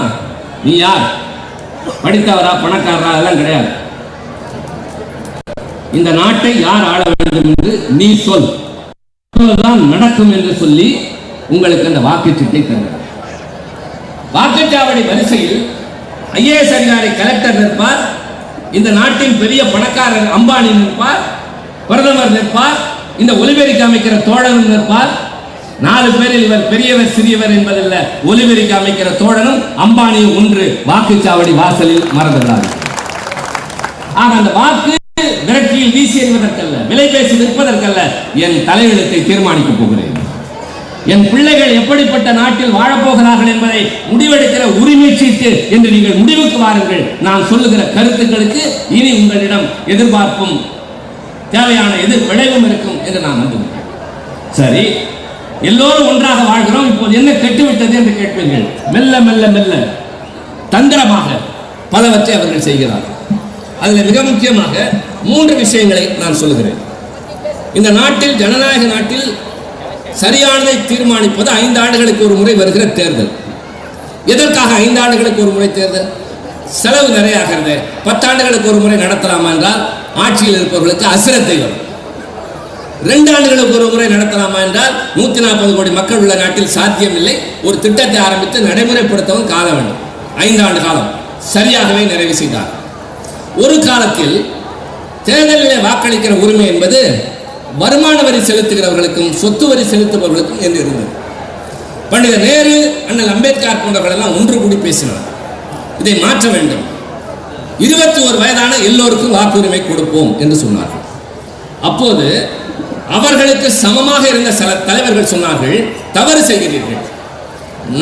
நீ யார்? படித்தவரா, பணக்காரரா? அதெல்லாம் கிடையாது. இந்த நாட்டை யார் ஆள வேண்டும் என்று நீ சொல், தான் நடக்கும் என்று சொல்லி உங்களுக்கு அந்த வாக்குச்சீட்டை தருகிறார். வாக்குச்சாவடி வரிசையில் ஐஏஎஸ் அதிகாரி கலெக்டர் நிற்பார், இந்த நாட்டின் பெரிய பணக்காரர் அம்பானி நிற்பார், பிரதமர் நிற்பார், இந்த ஒலிபெருக்கி அமைக்கிற தோழனும் நிற்பார். 4 பேரில் இவர் பெரியவர் சிறியவர் என்பதில்லை, ஒலிபெருக்கி அமைக்கிற தோழனும் அம்பானியும் ஒன்று வாக்குச்சாவடி வாசலில் மறந்துள்ளார். ஆக அந்த வாக்கு விரட்டியில் வீசி வீசி எறிவதற்கல்ல, விலை பேசி நிற்பதற்கல்ல, என் தலையெழுத்தை தீர்மானிக்கப் போகிறேன். என் பிள்ளைகள் எப்படிப்பட்ட நாட்டில் வாழப்போகிறார்கள் என்பதை முடிவெடுக்கிற உரிமை சீட்டு என்று நீங்கள் முடிவுக்கு வாருங்கள். நான் சொல்லுகிற கருத்துக்களுக்கு இனி உங்களிடம் எதிர்பார்ப்பும் தேவையான எதிர் விளைவும் இருக்கும் என்று நான் நம்புகிறேன். சரி, எல்லோரும் ஒன்றாக வாழ்கிறோம், இப்போது என்ன கெட்டுவிட்டது என்று கேட்பீர்கள். மெல்ல மெல்ல மெல்ல தந்திரமாக பலவற்றை அவர்கள் செய்கிறார்கள். அதில் மிக முக்கியமாக 3 விஷயங்களை நான் சொல்லுகிறேன். இந்த நாட்டில், ஜனநாயக நாட்டில் சரியானதை தீர்மானிப்பது 5 ஆண்டுகளுக்கு ஒரு முறை வருகிற தேர்தல். எதற்காக 5 ஆண்டுகளுக்கு ஒரு முறை தேர்தல்? செலவு நிறைய ஆகிறது. 10 ஆண்டுகளுக்கு ஒரு முறை நடத்தலாமா என்றால் ஆட்சியில் இருப்பவர்களுக்கு அசிரத்தை வரும். 2 ஆண்டுகளுக்கு ஒரு முறை நடத்தலாமா என்றால் 140 கோடி மக்கள் உள்ள நாட்டில் சாத்தியமில்லை. ஒரு திட்டத்தை ஆரம்பித்து நடைமுறைப்படுத்தவும் காலம் வேண்டும். 5 ஆண்டு காலம் சரியாகவே நிறைவு செய்தார். ஒரு காலத்தில் தேர்தலிலே வாக்களிக்கிற உரிமை என்பது வருமான வரி செலுத்துகிறவர்களுக்கும் சொத்து வரி செலுத்துபவர்களுக்கும் என்று இருந்தது. பண்டித நேரு, அண்ணல் அம்பேத்கர் போன்றவர்கள் எல்லாம் ஒன்று கூடி பேசினார், இதை மாற்ற வேண்டும், 21 வயதான எல்லோருக்கும் வாக்குரிமை கொடுப்போம் என்று சொன்னார்கள். அப்போது அவர்களுக்கு சமமாக இருந்த சில தலைவர்கள் சொன்னார்கள், தவறு செய்கிறீர்கள்,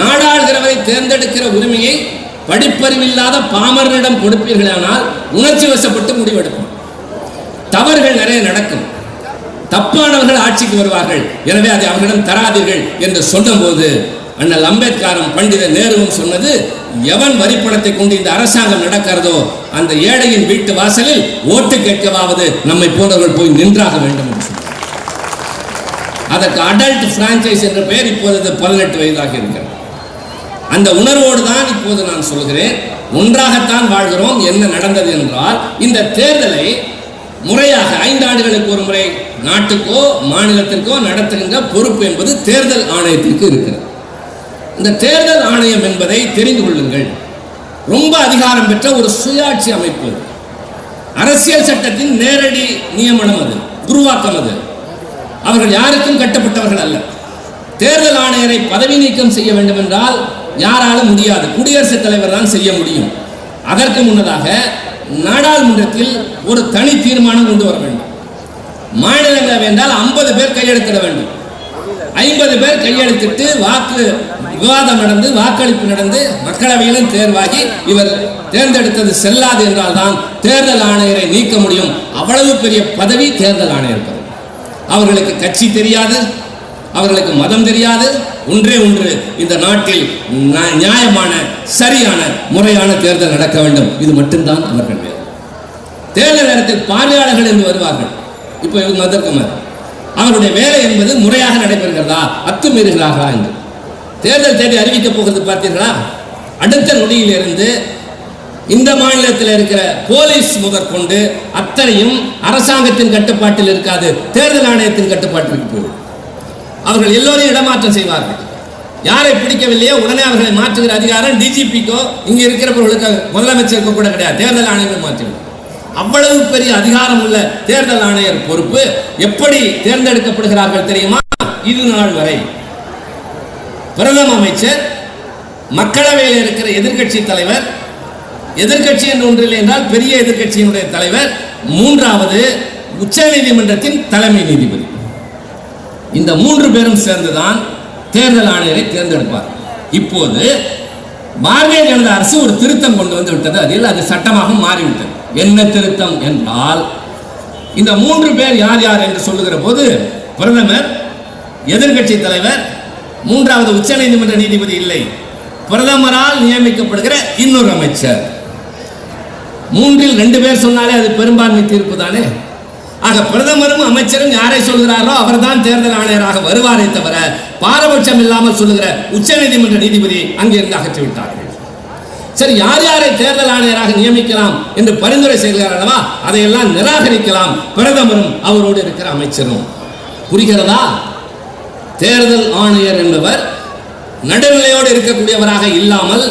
நாடாளுகிறவரை தேர்ந்தெடுக்கிற உரிமையை படிப்பறிவில்லாத பாமரனிடம் கொடுப்பீர்களானால் உணர்ச்சி வசப்பட்டு முடிவெடுக்கும், தவறுகள் நிறைய நடக்கும், தப்பானவர்கள் ஆட்சிக்கு வருவார்கள், எனவே அதை அவர்களிடம் தராதீர்கள் என்று சொன்னபோது அண்ணல் அம்பேத்கரும் பண்டித நேருவும் சொன்னது, எவன் வரிப்பணத்தை கொண்டு இந்த அரசாங்கம் நடக்கிறதோ அந்த ஏழையின் வீட்டு வாசலில் ஓட்டு கேட்கவாவது நம்மை போன்றவர்கள் போய் நின்றாக வேண்டும் என்று சொன்னார். அதற்கு அடல்ட் பிரான்சைஸ் என்ற பெயர் இப்போது 18 வயதாக இருக்கிறது. அந்த உணர்வோடு தான் இப்போது நான் சொல்கிறேன், ஒன்றாகத்தான் வாழ்கிறோம். என்ன நடந்தது என்றால், இந்த தேர்தலை முறையாக 5 ஆண்டுகளுக்கு ஒரு முறை நாட்டுக்கோ மாநிலத்திற்கோ நடத்துகின்ற பொறுப்பு என்பது தேர்தல் ஆணையத்திற்கு இருக்கிறது. இந்த தேர்தல் ஆணையம் என்பதை தெரிந்து கொள்ளுங்கள், ரொம்ப அதிகாரம் பெற்ற ஒரு சுயாட்சி அமைப்பு. அரசியல் சட்டத்தின் நேரடி நியமனம் அது, உருவாக்கம் அது. அவர்கள் யாருக்கும் கட்டப்பட்டவர்கள் அல்ல. தேர்தல் ஆணையரை பதவி நீக்கம் செய்ய வேண்டும் என்றால் யாராலும் முடியாது, குடியரசுத் தலைவர் தான் செய்ய முடியும். அதற்கு முன்னதாக நாடாளுமன்றத்தில் ஒரு தனி தீர்மானம் கொண்டு வர வேண்டும். மாநிலங்களவை என்றால் 50 பேர் கையெழுத்திட வேண்டும். 50 பேர் கையெழுத்திட்டு விவாதம் நடந்து வாக்களிப்பு நடந்து மக்களவையிலும் தேர்வாகி இவர் தேர்ந்தெடுத்தது செல்லாது என்றால் தான் தேர்தல் ஆணையரை நீக்க முடியும். அவ்வளவு பெரிய பதவி தேர்தல் ஆணையர் பதவி. அவர்களுக்கு கட்சி தெரியாது, அவர்களுக்கு மதம் தெரியாது. ஒன்றே ஒன்று, இந்த நாட்டில் நியாயமான சரியான முறையான தேர்தல் நடக்க வேண்டும். இது மட்டும்தான் அவர்கள் வேறு. தேர்தல் நேரத்தில் பார்வையாளர்கள் என்று வருவார்கள். இப்போ இவங்க வந்திருக்கமார், அவருடைய வேலை என்பது முறையாக நடைபெறுகிறதா, அத்துமீறுகிறார்களா என்று. தேர்தல் தேதி அறிவிக்கப் போகிறது பார்த்தீர்களா? அடுத்த நொடியிலிருந்து இந்த மாநிலத்தில் இருக்கிற போலீஸ் முதற்கொண்டு அத்தனையும் அரசாங்கத்தின் கட்டுப்பாட்டில் இருக்காது, தேர்தல் ஆணையத்தின் கட்டுப்பாட்டிற்கு போகும். அவர்கள் எல்லோரையும் இடமாற்றம் செய்வார்கள். யாரை பிடிக்கவில்லையோ உடனே அவர்களை மாற்றுகிற அதிகாரம் டிஜிபிக்கோ இங்கே இருக்கிறவர்களுக்கு முதலமைச்சருக்கு கூட கிடையாது, தேர்தல் ஆணையமே மாற்றிவிடும். அவ்வளவு பெரிய அதிகாரம் உள்ள தேர்தல் ஆணையர் பொறுப்பு எப்படி தேர்ந்தெடுக்கப்படுகிறார்கள் தெரியுமா? இது நாள் வரை பிரதம அமைச்சர், மக்களவையில் இருக்கிற எதிர்கட்சி தலைவர், எதிர்கட்சி என்று ஒன்றில்லை என்றால் பெரிய எதிர்கட்சியினுடைய தலைவர், 3வது உச்ச நீதிமன்றத்தின் தலைமை நீதிபதி. இந்த 3 பேரும் சேர்ந்துதான் தேர்தல் ஆணையரை தேர்ந்தெடுப்பார். இப்போது பாரதிய ஜனதா அரசு ஒரு திருத்தம் கொண்டு வந்து விட்டது, அதில் அது சட்டமாக மாறிவிட்டது. என்ன திருத்தம் என்றால், இந்த 3 பேர் யார் யார் என்று சொல்லுகிற போது பிரதமர், எதிர்கட்சி தலைவர், 3வது உச்ச நீதிமன்ற நீதிபதி இல்லை, பிரதமரால் நியமிக்கப்படுகிற இன்னொரு அமைச்சர். 3இல் 2 பேர் சொன்னாலே அது பெரும்பான்மை தீர்ப்பு தானே. ஆக பிரதமரும் அமைச்சரும் யாரை சொல்கிறாரோ அவர்தான் தேர்தல் ஆணையராக வருவாரே தவிர பாரபட்சம் இல்லாமல் சொல்லுகிற உச்ச நீதிமன்ற நீதிபதி அங்கிருந்து அகற்றிவிட்டார்கள். சரி, யார் யாரை தேர்தல் ஆணையராக நியமிக்கலாம் என்று பரிந்துரை செய்கிறார்களா, அதையெல்லாம் நிராகரிக்கலாம் பிரதமரும் அவரோடு இருக்கிற அமைச்சரும். புரிகிறதா? தேர்தல் ஆணையர் என்பவர் நடுநிலையோடு இருக்கக்கூடியவராக இல்லாமல்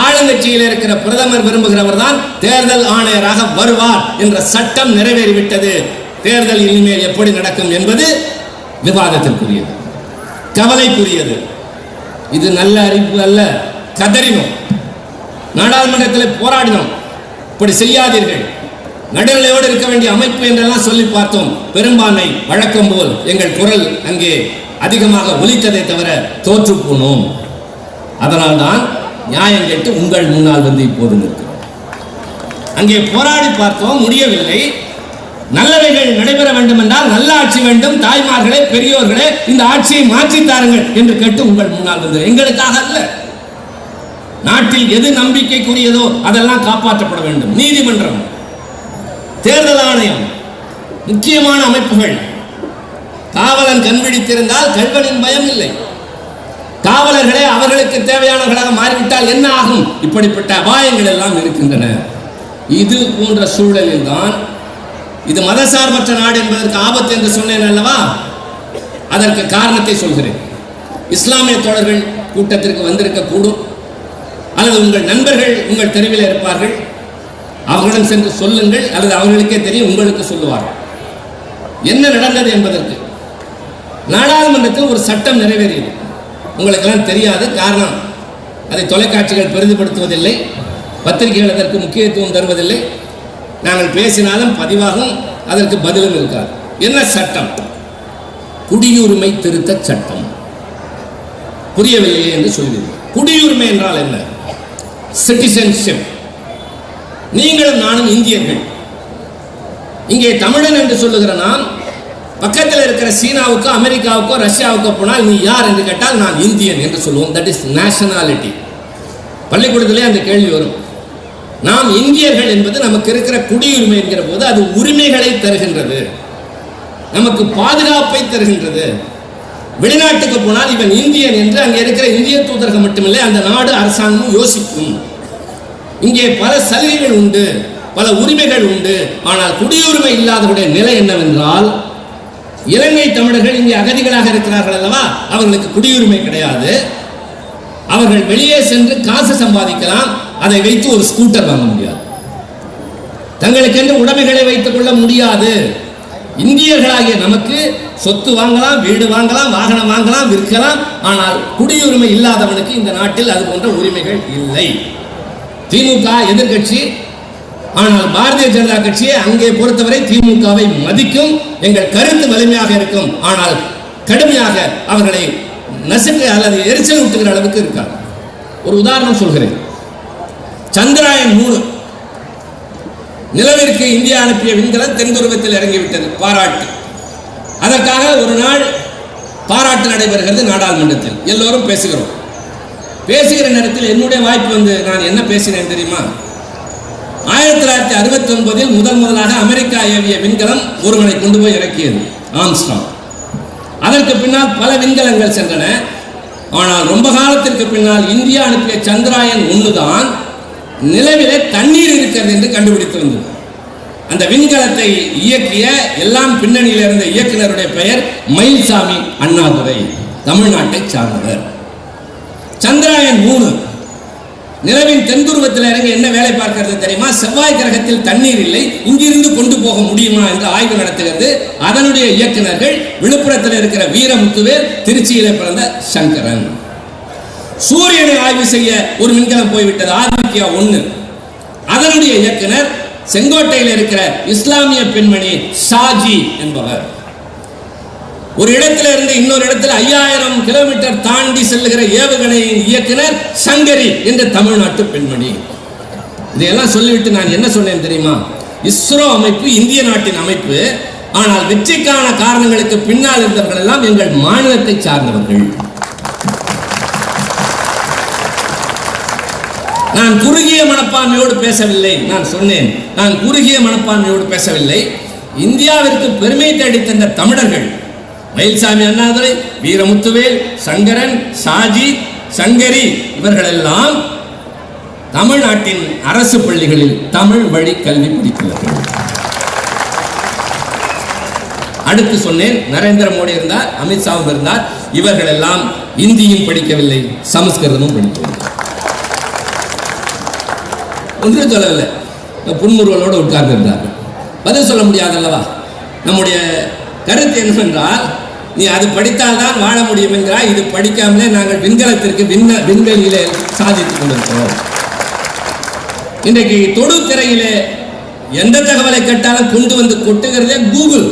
ஆளுங்கட்சியில் இருக்கிற பிரதமர் விரும்புகிறவர் தான் தேர்தல் ஆணையராக வருவார் என்ற சட்டம் நிறைவேறிவிட்டது. தேர்தல் இனிமேல் எப்படி நடக்கும் என்பது விவாதத்திற்குரியது, கவலைக்குரியது. இது நல்ல அறிவிப்பு அல்ல. கதறினோம், நாடாளுமன்றத்தில் போராடினோம், இப்படி செய்யாதீர்கள், நடுநிலையோடு இருக்க வேண்டிய அமைப்பு என்றெல்லாம் சொல்லி பார்த்தோம். பெரும்பான்மை வழக்கம் போல் எங்கள் குரல் அங்கே அதிகமாக ஒலித்ததை தவிர தோற்று போனோம். அதனால்தான் நியாயம் கேட்டு உங்கள் முன்னால் வந்து இப்போது நிற்கிறோம். அங்கே போராடி பார்த்தோம், முடியவில்லை. நல்லவைகள் நடைபெற வேண்டும் என்றால் நல்ல ஆட்சி வேண்டும். தாய்மார்களே, பெரியோர்களே, இந்த ஆட்சியை மாற்றி தாருங்கள் என்று கேட்டு உங்கள் முன்னால் வந்து, எங்களுக்காக அல்ல, நாட்டில் எது நம்பிக்கைக்குரியதோ அதெல்லாம் காப்பாற்றப்பட வேண்டும். நீதிமன்றம், தேர்தல் ஆணையம், முக்கியமான அமைப்புகள். காவலன் கண்பிடித்திருந்தால் கல்வனின் பயம் இல்லை. காவலர்களே அவர்களுக்கு தேவையானவர்களாக மாறிவிட்டால் என்ன ஆகும்? இப்படிப்பட்ட அபாயங்கள் எல்லாம் இருக்கின்றன. இது போன்ற சூழலில் தான் இது மதசார்பற்ற நாடு என்பதற்கு ஆபத்து என்று சொன்னேன் அல்லவா? அதற்கு காரணத்தை சொல்கிறேன். இஸ்லாமிய தோழர்கள் கூட்டத்திற்கு வந்திருக்க கூடும், அல்லது உங்கள் நண்பர்கள் உங்கள் தெருவில் இருப்பார்கள். அவர்களிடம் சென்று சொல்லுங்கள், அல்லது அவர்களுக்கே தெரியும், உங்களுக்கு சொல்லுவார்கள் என்ன நடந்தது என்பதற்கு. நாடாளுமன்றத்தில் ஒரு சட்டம் நிறைவேறியது. உங்களுக்கெல்லாம் தெரியாது, காரணம் அதை தொலைக்காட்சிகள் பெரிதுபடுத்துவதில்லை, பத்திரிகைகள் அதற்கு முக்கியத்துவம் தருவதில்லை. நாங்கள் பேசினாலும் பதிவாகும், அதற்கு பதிலும் இருக்காது. என்ன சட்டம்? குடியுரிமை திருத்த சட்டம். புரியவில்லையே என்று சொல்வீர்கள். குடியுரிமை என்றால் என்ன? சிட்டிசன்ஷிப். நீங்களும் நானும் இந்தியர்கள். இங்கே தமிழன் என்று சொல்லுகிற நாம் பக்கத்தில் இருக்கிற சீனாவுக்கோ அமெரிக்காவுக்கோ ரஷ்யாவுக்கோ போனால் நீ யார் என்று கேட்டால் நான் இந்தியன் என்று சொல்லுவோம். That is nationality. பள்ளிக்கூடத்திலே அந்த கேள்வி வரும். நாம் இந்தியர்கள் என்பது நமக்கு இருக்கிற குடியுரிமை என்கிற போது அது உரிமைகளை தருகின்றது, நமக்கு பாதுகாப்பை தருகின்றது. வெளிநாட்டுக்கு போனால் இவன் இந்தியன் என்று அங்கே இருக்கிற இந்திய தூதரகம் மட்டுமில்லை, அந்த நாடு அரசாங்கம் யோசிக்கும். இங்கே பல சலுகைகள் உண்டு, பல உரிமைகள் உண்டு. ஆனால் குடியுரிமை இல்லாதவருடைய நிலை என்னவென்றால், இலங்கை தமிழர்கள் இங்கே அகதிகளாக இருக்கிறார்கள் அல்லவா, அவர்களுக்கு குடியுரிமை கிடையாது. அவர்கள் வெளியே சென்று காசு சம்பாதிக்கலாம், அதை வைத்து ஒரு ஸ்கூட்டர் வாங்க முடியாது, தங்களுக்கென்று உடைமைகளை வைத்துக் கொள்ள முடியாது. இந்தியர்களாகிய நமக்கு சொத்து வாங்கலாம், வீடு வாங்கலாம், வாகனம் வாங்கலாம், விற்கலாம். ஆனால் குடியுரிமை இல்லாதவனுக்கு இந்த நாட்டில் அது போன்ற உரிமைகள் இல்லை. திமுக எதிர்கட்சி, ஆனால் பாரதிய ஜனதா கட்சியை அங்கே பொறுத்தவரை திமுகவை மதிக்கும், எங்கள் கருத்து வலிமையாக இருக்கும். ஆனால் கடுமையாக அவர்களை நசுக்க அல்லது எரிச்சல் ஊட்டுகிற அளவுக்கு இருக்காது. ஒரு உதாரணம் சொல்கிறேன். சந்திராயன் 3 நிலவிற்கு இந்தியா அனுப்பிய விண்கலம் தென்துருவத்தில் இறங்கிவிட்டது, பாராட்டு. அதற்காக ஒரு நாள் பாராட்டு நடைபெறுகிறது நாடாளுமன்றத்தில். எல்லோரும் பேசுகிறோம். பேசுகிற நேரத்தில் என்னுடைய வாய்ப்பு வந்து நான் என்ன பேசினேன் தெரியுமா? 1969 முதலாக அமெரிக்கா ஏவிய விண்கலம் ஒருவனை கொண்டு போய் இறக்கியது, ஆம்ஸ்ட்ராங். அதற்கு பின்னால் பல விண்கலங்கள் சென்றன. ஆனால் ரொம்ப காலத்திற்கு பின்னால் இந்தியா அனுப்பிய சந்திராயன் 1 தான் நிலவிலே தண்ணீர் இருக்கிறது என்று கண்டுபிடித்து வந்தது. அந்த விண்கலத்தை இயக்கிய எல்லாம் பின்னணியில் இருந்த இயக்குநருடைய பெயர் மயில்சாமி அண்ணாதுரை, தமிழ்நாட்டை சார்ந்தவர். சந்திராயன் 3 நிலவின் தென்துருவத்தில் இறங்கி என்ன வேலை பார்க்கிறது தெரியுமா? செவ்வாய் கிரகத்தில் தண்ணீர் இல்லை, இங்கிருந்து கொண்டு போக முடியுமா என்று ஆய்வு நடத்துகிறது. அதனுடைய இயக்குநர்கள் விழுப்புரத்தில் இருக்கிற வீரமுத்துவேல், திருச்சியிலே பிறந்த சங்கரன். சூரியனை ஆய்வு செய்ய ஒரு விண்கலம் போய்விட்டது, ஆதித்யா 1. அதனுடைய இயக்குனர் செங்கோட்டையில் இருக்கிற இஸ்லாமிய பெண்மணி ஷாஜி என்பவர். ஒரு இடத்துல இருந்து இன்னொரு இடத்துல 5000 கிலோமீட்டர் தாண்டி செல்லுகிற ஏவுகணையின் இயக்குனர் சங்கரி என்ற தமிழ்நாட்டு பெண்மணி. இதையெல்லாம் சொல்லிவிட்டு நான் என்ன சொன்னேன் தெரியுமா? இஸ்ரோ அமைப்பு இந்திய நாட்டின் அமைப்பு, ஆனால் வெற்றிக்கான காரணங்களுக்கு பின்னால் இருந்தவர்கள் எல்லாம் எங்கள் மாநிலத்தை சார்ந்தவர்கள். நான் குறுகிய மனப்பான்மையோடு பேசவில்லை. நான் சொன்னேன், நான் குறுகிய மனப்பான்மையோடு பேசவில்லை. இந்தியாவிற்கு பெருமை தேடி தந்த தமிழர்கள் மயில்சாமி அண்ணாதுரை, வீரமுத்துவேல், சங்கரன், ஷாஜி, சங்கரி இவர்களெல்லாம் தமிழ்நாட்டின் அரசு பள்ளிகளில் தமிழ் வழி கல்வி படித்தவர்கள். அடுத்து சொன்னேன், நரேந்திர மோடி இருந்தார், அமித்ஷாவும் இருந்தார். இவர்கள் எல்லாம் இந்தியும் படிக்கவில்லை, சமஸ்கிருதமும் படிக்கவில்லை. ஒன்றும் சொல்லவில்லை, புன்முறுவலோடு உட்கார்ந்து இருந்தார்கள். பதில் சொல்ல முடியாதல்லவா? நம்முடைய கருத்து என்னவென்றால், நீ அது படித்தால்தான் வாழ முடியும் என்கிறாய், இது படிக்காமலே நாங்கள் விண்கலத்திற்கு விண்வெளியிலே சாதித்துக் கொண்டிருக்கிறோம். இன்றைக்கு தொடு திரையிலே எந்த தகவலை கேட்டாலும் கொண்டு வந்து கொட்டுகிறதே கூகுள்.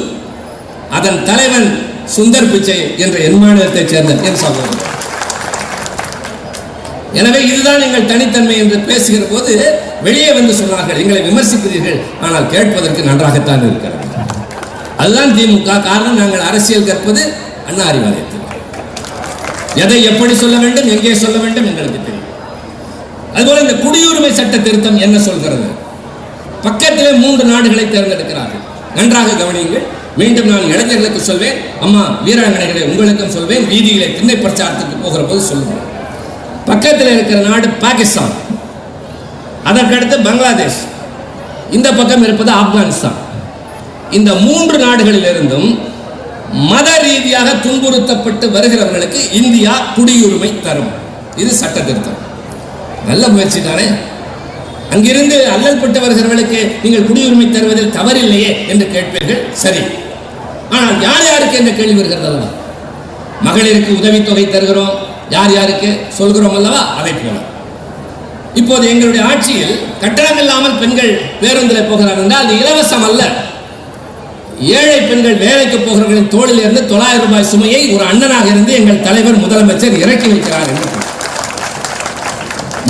அதன் தலைவன் சுந்தர் பிச்சை என்ற என் மாநிலத்தைச் சேர்ந்த என் சகோதரர். எனவே இதுதான் எங்கள் தனித்தன்மை என்று பேசுகிற போது வெளியே வந்து சொன்னார்கள், எங்களை விமர்சிக்கிறீர்கள், ஆனால் கேட்பதற்கு நன்றாகத்தான் இருக்கிறது. அதுதான் திமுக. காரணம், நாங்கள் அரசியல் கற்பது அண்ணா அறிவாலயத்தில். எதை எப்படி சொல்ல வேண்டும், எங்கே சொல்ல வேண்டும் எங்களுக்கு தெரியும். அதுபோல இந்த குடியுரிமை சட்ட திருத்தம் என்ன சொல்கிறது? பக்கத்திலே 3 நாடுகளை தேர்ந்தெடுக்கிறார்கள். நன்றாக கவனியுங்கள். மீண்டும் நான் இளைஞர்களுக்கு சொல்வேன், அம்மா வீராங்கனைகளை உங்களுக்கும் சொல்வேன், வீதியிலே திண்ணை பிரச்சாரத்துக்கு போகிற போது சொல்லுவேன். பக்கத்தில் இருக்கிற நாடு பாகிஸ்தான், அதற்கடுத்து பங்களாதேஷ், இந்த பக்கம் இருப்பது ஆப்கானிஸ்தான். இந்த 3 நாடுகளில் இருந்தும் மத ரீதியாக துன்புறுத்தப்பட்டு வருகிறவர்களுக்கு இந்தியா குடியுரிமை தரும். இது சட்ட திருத்தம். நல்ல முயற்சி தானே. அங்கிருந்து அல்லல்பட்டு வருகிறவர்களுக்கு நீங்கள் குடியுரிமை தருவதில் தவறில்லையே என்று கேட்பீர்கள். சரி, ஆனால் யார் யாருக்கு என்ற கேள்வி வருகிறது அல்லவா? மகளிருக்கு உதவித்தொகை தருகிறோம், யார் யாருக்கு சொல்கிறோம் அல்லவா? அதை போல இப்போது எங்களுடைய ஆட்சியில் கட்டணம் இல்லாமல் பெண்கள் பேருந்தில் போகிறார்கள் என்றால் அது இலவசம் அல்ல. ஏழை பெண்கள் வேலைக்கு போகிறவர்களின் தோளில் இருந்து 900 ரூபாய் சுமையை ஒரு அண்ணனாக இருந்து எங்கள் தலைவர் முதலமைச்சர் இறக்கி வைக்கிறார் என்று.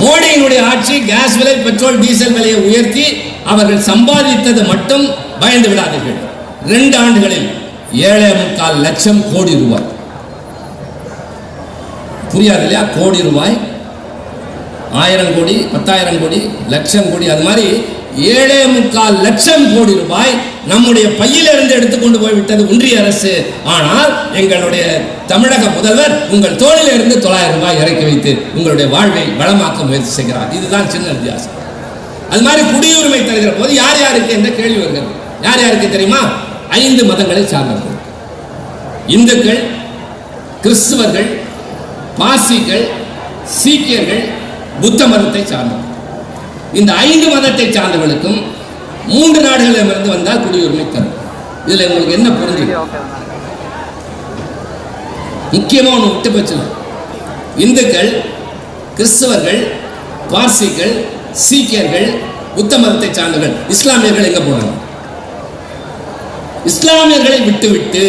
மோடியினுடைய ஆட்சி கேஸ் விலை, பெட்ரோல், டீசல் விலையை உயர்த்தி அவர்கள் சம்பாதித்தது மட்டும் பயந்து விடாதீர்கள். 2 ஆண்டுகளில் 7.25 லட்சம் கோடி ரூபாய். புரியாது இல்லையா? கோடி ரூபாய், 1000 கோடி, 10,000 கோடி, லட்சம் கோடி, அது மாதிரி 7.25 லட்சம் கோடி ரூபாய் நம்முடைய பையிலிருந்து எடுத்துக்கொண்டு போய்விட்டது ஒன்றிய அரசு. ஆனால் எங்களுடைய தமிழக முதல்வர் உங்கள் தோளில் இருந்து 900 ரூபாய் இறக்கி வைத்து உங்களுடைய வாழ்வை வளமாக்க முயற்சி செய்கிறார். இதுதான் சின்ன வித்தியாசம். அது மாதிரி குடியுரிமை தருகிற போது யார் யாருக்கு என்ற கேள்வி வருகிறது. யார் யாருக்கு தெரியுமா? 5 மதங்களை சார்ந்தவர்கள். இந்துக்கள், கிறிஸ்துவர்கள், பாசிகள், சீக்கியர்கள், புத்த மதத்தை சார்ந்தவர்கள். இந்த 5 மதத்தை சார்ந்தவர்களுக்கும் 3 நாடுகளிலிருந்து வந்தால் குடியுரிமை தரும். இதுல உங்களுக்கு என்ன புரிஞ்சு? முக்கியமா ஒன்று விட்டு போச்சு. இந்துக்கள், கிறிஸ்தவர்கள், பார்சிகள், சீக்கியர்கள், புத்த மதத்தை சார்ந்தவர்கள். இஸ்லாமியர்கள் எங்க போனாங்க? இஸ்லாமியர்களை விட்டுவிட்டு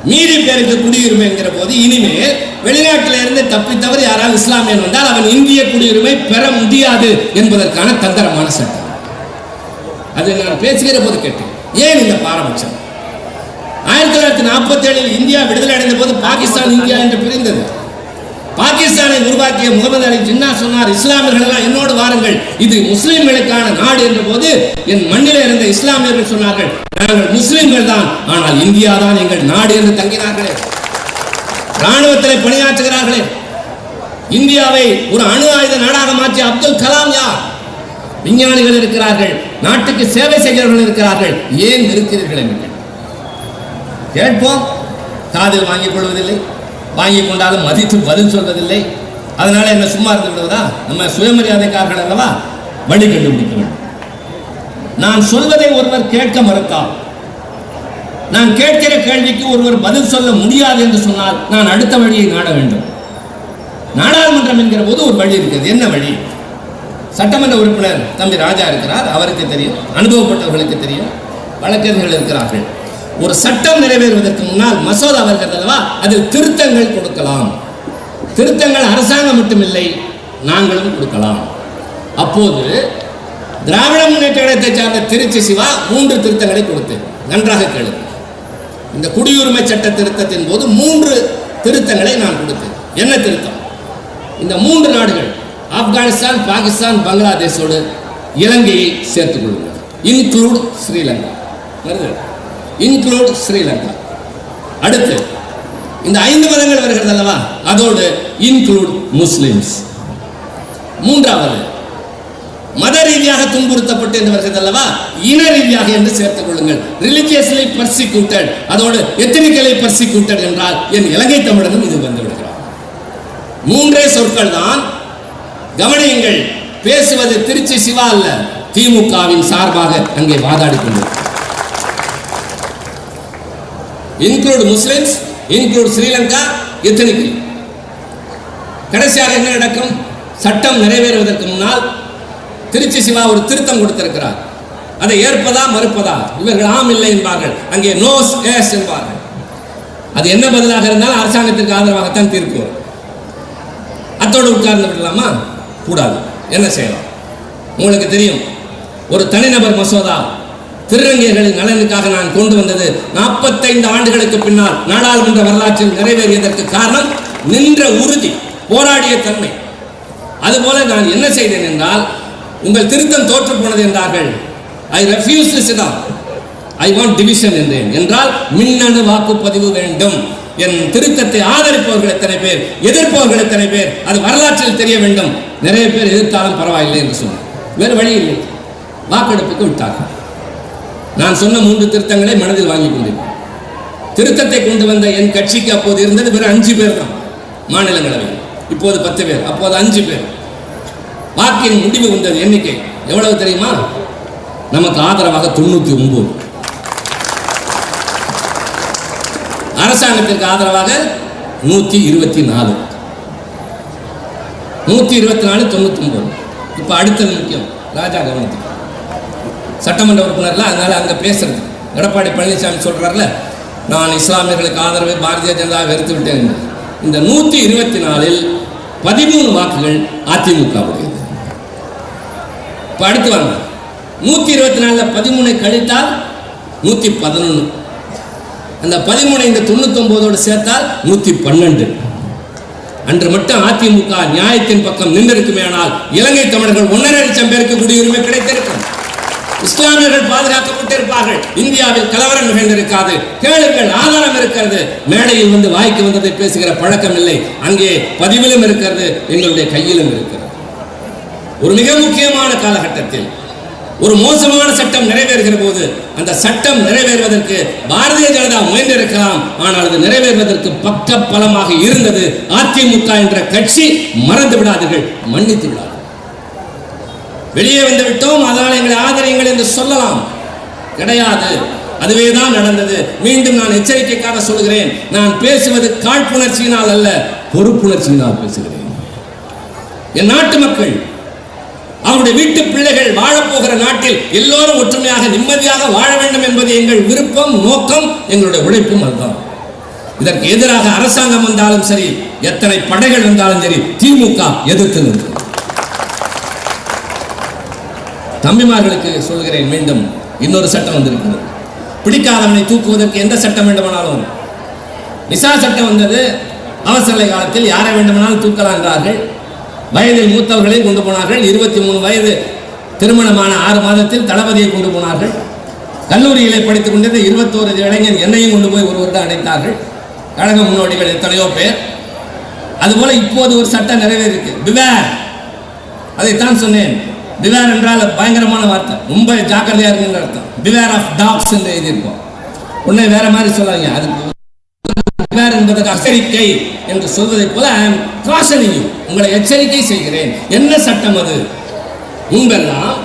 மீறி பேருக்கு குடியுரிமை என்கிற போது இனிமேல் வெளிநாட்டில் இருந்து தப்பி தவறு யாராவது இஸ்லாமியன் வந்தால் அவன் இந்திய குடியுரிமை பெற முடியாது என்பதற்கான தந்திரமான சட்டம். அதை நான் பேசுகிற போது கேட்டேன், ஏன் இந்த பாரபட்சம்? 1947 இந்தியா விடுதலை அடைந்த போது பாகிஸ்தான் இந்தியா என்று பிரிந்தது. பாகிஸ்தானை உருவாக்கிய முகமது அலி ஜின்னா சொன்னார், இஸ்லாமியர்கள் எல்லாம் என்னோடு வாருங்கள், இது முஸ்லிம்களுக்கான நாடு என்ற போது என் மண்ணில் இருந்த இஸ்லாமியர்கள் சொன்னார்கள், நாங்கள் முஸ்லிம்கள் தான், ஆனால் இந்தியா தான் எங்கள் நாடு என்று தங்கினார்களே. ராணுவத்தில் பணியாற்றுகிறார்களே. இந்தியாவை ஒரு அணு ஆயுத நாடாக மாற்றிய அப்துல் கலாம் யார்? விஞ்ஞானிகள் இருக்கிறார்கள், நாட்டுக்கு சேவை செய்கிறவர்கள் இருக்கிறார்கள், ஏன் இருக்கிறீர்கள் என்று கேட்போம். காதில் வாங்கிக் கொள்வதில்லை, வாங்கி கொண்டாலும் மதித்து பதில் சொல்வதில்லை. அதனால என்ன சும்மா இருந்து விடுவதா? நம்ம சுயமரியாதைக்காரர்கள் அல்லவா? வழி கண்டுபிடிக்க வேண்டும். நான் சொல்வதை ஒருவர் கேட்க மறுத்தால், நான் கேட்கிற கேள்விக்கு ஒருவர் பதில் சொல்ல முடியாது என்று சொன்னால் நான் அடுத்த வழியை நாட வேண்டும். நாடாளுமன்றம் என்கிற போது ஒரு வழி இருக்கிறது. என்ன வழி? சட்டமன்ற உறுப்பினர் தம்பி ராஜா இருக்கிறார், அவருக்கு தெரியும், அனுபவப்பட்டவர்களுக்கு தெரியும், வழக்கறிஞர்கள் இருக்கிறார்கள். ஒரு சட்டம் நிறைவேறுவதற்கு முன்னால் மசோதா வருகிறது அல்லவா, அதில் திருத்தங்கள் கொடுக்கலாம். திருத்தங்கள் அரசாங்கம் மட்டுமில்லை, நாங்களும் கொடுக்கலாம். அப்போது திராவிட முன்னேற்ற கழகத்தை சார்ந்த திருச்சி சிவா 3 திருத்தங்களை கொடுத்து, நன்றாக கேளு, இந்த குடியுரிமை சட்ட திருத்தத்தின் போது 3 திருத்தங்களை நான் கொடுத்தேன். என்ன திருத்தம்? இந்த 3 நாடுகள் ஆப்கானிஸ்தான், பாகிஸ்தான், பங்களாதேஷோடு இலங்கையை சேர்த்துக் கொள்ளுங்கள். இன்க்ளூட் ஸ்ரீலங்கா. இன்க்ளூட் ஸ்ரீலங்கா. அடுத்து இந்த 5 மதங்கள் வருகிறது அல்லவா, அதோடு இன்க்ளூட் முஸ்லிம்ஸ். 3வது மத ரீதியாக துன்புறுத்தப்பட்டு என்று வருகிறது அல்லவா, இன ரீதியாக என்று சேர்த்துக் கொள்ளுங்கள். ரிலிஜியஸ்லி பர்சிக்யூட்டட், அதோடு எத்தனிக்கலி பர்சிக்யூட்டட் என்றால் என் இலங்கை தமிழனும் இது வந்து விடுகிறார். 3 சொற்கள் தான். கவனியுங்கள், பேசுவது திருச்சி சிவா அல்ல, திமுகவின் சார்பாக அங்கே வாதாடி கொண்டது. Include Muslims, include Sri Lanka, ethnically. கடைசியாக என்ன நடக்கும்? சட்டம் நிறைவேறுவதற்கு முன்னால் திருச்சி சிவா ஒரு திருத்தம் கொடுத்திருக்கிறார். அதை ஏற்பதா மறுப்பதா? இவர்கள் ஆம் இல்லை என்பார்கள், அங்கே நோஸ் எஸ் என்பார்கள். அது என்ன பதிலாக இருந்தாலும் அரசாங்கத்திற்கு ஆதரவாகத்தான் தீர்ப்பு. அத்தோடு உட்கார்ந்து விடலாமா? கூடாது. என்ன செய்யலாம்? உங்களுக்கு தெரியும், ஒரு தனிநபர் மசோதா திருநங்கைகளின் நலனுக்காக நான் கொண்டு வந்தது 45 ஆண்டுகளுக்கு பின்னால் நாடாளுமன்ற வரலாற்றில் நிறைவேறியதற்கு காரணம் நின்ற உறுதி, போராடிய தன்மை. அதுபோல நான் என்ன செய்தேன் என்றால், உங்கள் திருத்தம் தோற்று போனது என்றார்கள், I refuse to sit down, I want division என்றேன். என்றால் மின்னணு வாக்குப்பதிவு வேண்டும். என் திருத்தத்தை ஆதரிப்பவர்கள் எத்தனை பேர், எதிர்ப்பவர்கள் எத்தனை பேர், அது வரலாற்றில் தெரிய வேண்டும். நிறைய பேர் எதிர்த்தாலும் பரவாயில்லை என்று சொன்னார். வேறு வழி இல்லை, வாக்கெடுப்புக்கு விட்டார்கள். நான் சொன்ன 3 திருத்தங்களை மனதில் வாங்கிக் கொண்டிருக்கிறேன். திருத்தத்தை கொண்டு வந்த என் கட்சிக்கு அப்போது இருந்தது வெறும் 5 பேர் தான் மாநிலங்களவையில், இப்போது 10 பேர், அப்போது 5 பேர். வாக்கின் முடிவு வந்தது எண்ணிக்கை எவ்வளவு தெரியுமா? நமக்கு ஆதரவாக 99, அரசாங்கத்திற்கு ஆதரவாக 124, 124 99. இப்ப அடுத்தது முக்கியம், ராஜா கவனத்துக்கு. சட்டமன்ற உறுப்பினர்ல, அதனால அங்க பேசுறது. எடப்பாடி பழனிசாமி சொல்றாருல, நான் இஸ்லாமியர்களுக்கு ஆதரவை பாரதிய ஜனதா வெறுத்து விட்டேன் என்று. இந்த 124இல் 13 வாக்குகள் அதிமுகவுடையது. இப்ப அடுத்து வாங்க, 124ல 13 கழித்தால் 111. அந்த 13 இந்த 99ஓடு சேர்த்தால் 112. அன்று மட்டும் அதிமுக நியாயத்தின் பக்கம் நின்றிருக்குமே ஆனால் இலங்கை தமிழர்கள் 1.5 லட்சம் பேருக்கு குடியுரிமை கிடைத்திருக்கும். இஸ்லாமியர்கள் பாதுகாக்கப்பட்டிருப்பார்கள். இந்தியாவில் கலவரம் நிகழ்ந்திருக்காது. கேளுங்கள், ஆதாரம் இருக்கிறது. மேடையில் வந்து வாய்க்கு வந்ததை பேசுகிற பழக்கம் இல்லை. அங்கே பதிவிலும் இருக்கிறது, எங்களுடைய கையிலும் இருக்கிறது. ஒரு மிக முக்கியமான காலகட்டத்தில் ஒரு மோசமான சட்டம் நிறைவேறுகிற போது, அந்த சட்டம் நிறைவேறுவதற்கு பாரதிய ஜனதா முயன்றிருக்கலாம், ஆனால் அது நிறைவேறுவதற்கு பக்க பலமாக இருந்தது அதிமுக என்ற கட்சி. மறந்து விடாதீர்கள், மன்னித்து விடாதீர்கள். வெளியே வந்து விட்டோம், அதனால் எங்களை ஆதரியுங்கள் என்று சொல்லலாம், கிடையாது. அதுவேதான் நடந்தது. மீண்டும் நான் எச்சரிக்கைக்காக சொல்கிறேன், நான் பேசுவது காழ்ப்புணர்ச்சியினால் அல்ல, பொறுப்புணர்ச்சியினால் பேசுகிறேன். என் நாட்டு மக்கள், அவருடைய வீட்டு பிள்ளைகள் வாழப்போகிற நாட்டில் எல்லோரும் ஒற்றுமையாக நிம்மதியாக வாழ வேண்டும் என்பது எங்கள் விருப்பம், நோக்கம், எங்களுடைய உழைப்பும் அதுதான். இதற்கு எதிராக அரசாங்கம் வந்தாலும் சரி, எத்தனை படைகள் வந்தாலும் சரி, திமுக எதிர்த்து நிற்கும். தம்பிமார்களுக்கு சொல்கிறேன், மீண்டும் இன்னொரு சட்டம் வந்திருக்கிறது. பிடிக்காதவனை தூக்குவதற்கு எந்த சட்டம் வேண்டுமானாலும். நிசா சட்டம் வந்தது. அவசர காலத்தில் யாரை வேண்டுமானாலும் தூக்கலாம் என்றார்கள். வயதில் மூத்தவர்களை கொண்டு போனார்கள். 23 வயது திருமணமான 6 மாதத்தில் தளபதியை கொண்டு போனார்கள். கல்லூரியிலே படித்துக் கொண்டிருந்த 21 இளைஞர் என்னையும் கொண்டு போய் 1 வருடம் அடைத்தார்கள். கழக முன்னோடிகள் எத்தனையோ பேர். அதுபோல இப்போது ஒரு சட்டம் நிறைவேறிருக்கு, பிவேர். அதைத்தான் சொன்னேன். பிவேர் என்றால் பயங்கரமான வார்த்தை, ரொம்ப ஜாக்கிரதையா இருக்குன்ற அர்த்தம். பிவேர் ஆஃப் டாக்ஸ் என்று எழுதியிருக்கோம். உன்னை வேற மாதிரி சொல்லாங்க. அதுக்கு என்பதற்கு எச்சரிக்கை என்று சொல்வதை போல உங்களை எச்சரிக்கை செய்கிறேன். என்ன சட்டம் அது? முன்பெல்லாம்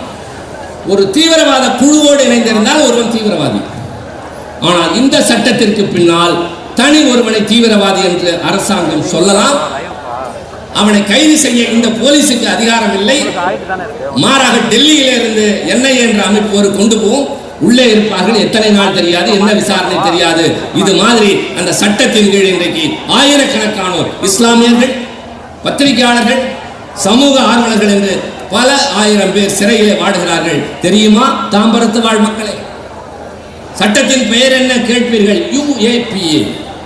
ஒரு தீவிரவாத குழுவோடு இணைந்திருந்தால் ஒருவன் தீவிரவாதி. ஆனால் இந்த சட்டத்திற்கு பின்னால் தனி ஒருவனை தீவிரவாதி என்று அரசாங்கம் சொல்லலாம். அவனை கைது செய்ய இந்த போலீஸுக்கு அதிகாரம் இல்லை. மாறாக டெல்லியில இருந்து NIA என்ற அமைப்பு ஒரு கொண்டு போகும். உள்ளே இருப்பார்கள், எத்தனை நாள் தெரியாது, என்ன விசாரணை தெரியாது. இது மாதிரி அந்த சட்டத்தின் கீழ் இன்றைக்கு ஆயிரக்கணக்கானோர் இஸ்லாமியர்கள், பத்திரிகையாளர்கள், சமூக ஆர்வலர்கள் என்று பல ஆயிரம் பேர் சிறையிலே வாடுகிறார்கள். தெரியுமா தாம்பரத்து வாழ் மக்களே? சட்டத்தின் பெயர் என்ன கேட்பீர்கள்? UAPA,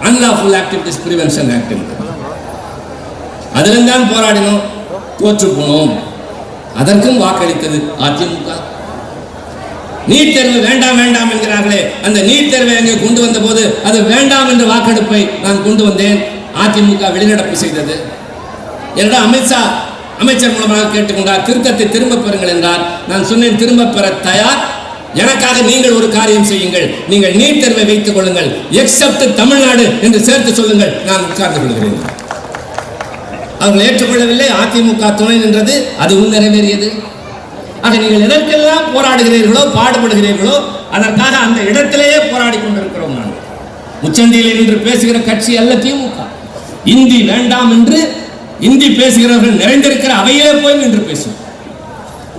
Unlawful Activities Prevention Act. அதில்தான் போராடினோம், தோற்று போனோம். அதற்கும் வாக்களித்தது அதிமுக. நீட் தேர்வு வேண்டாம் வேண்டாம் என்கிறார்களே, அந்த நீட் தேர்வை அங்கே கொண்டு வந்த போது அது வேண்டாம் என்ற வாக்கெடுப்பை நான் கொண்டு வந்தேன். அதிமுக வெளிநடப்பு செய்தது. என்னிடம் அமித்ஷா அமைச்சர் மூலமாக கேட்டுக்கொண்டார், திருத்தத்தை திரும்ப பெறுங்கள் என்றார். நான் சொன்னேன், திரும்ப பெற தயார். எனக்காக நீங்கள் ஒரு காரியம் செய்யுங்கள், நீங்கள் நீட் தேர்வை வைத்துக் கொள்ளுங்கள், எக்ஸப்ட் தமிழ்நாடு என்று சேர்த்து சொல்லுங்கள், நான் உட்கார்ந்து கொள்கிறேன். அவர்கள் ஏற்றுக்கொள்ளவில்லை. அதிமுக துணை நின்றது, அதுவும் நிறைவேறியது. ஆக நீங்கள் எதற்கெல்லாம் போராடுகிறீர்களோ, பாடுபடுகிறீர்களோ, அதற்காக அந்த இடத்திலேயே போராடி கொண்டிருக்கிறோம். நான் முச்சந்தியில் நின்று பேசுகிற கட்சி அல்ல திமுக. இந்தி வேண்டாம் என்று இந்தி பேசுகிறவர்கள் நிறைந்திருக்கிற அவையிலே போய் நின்று பேசுவோம்.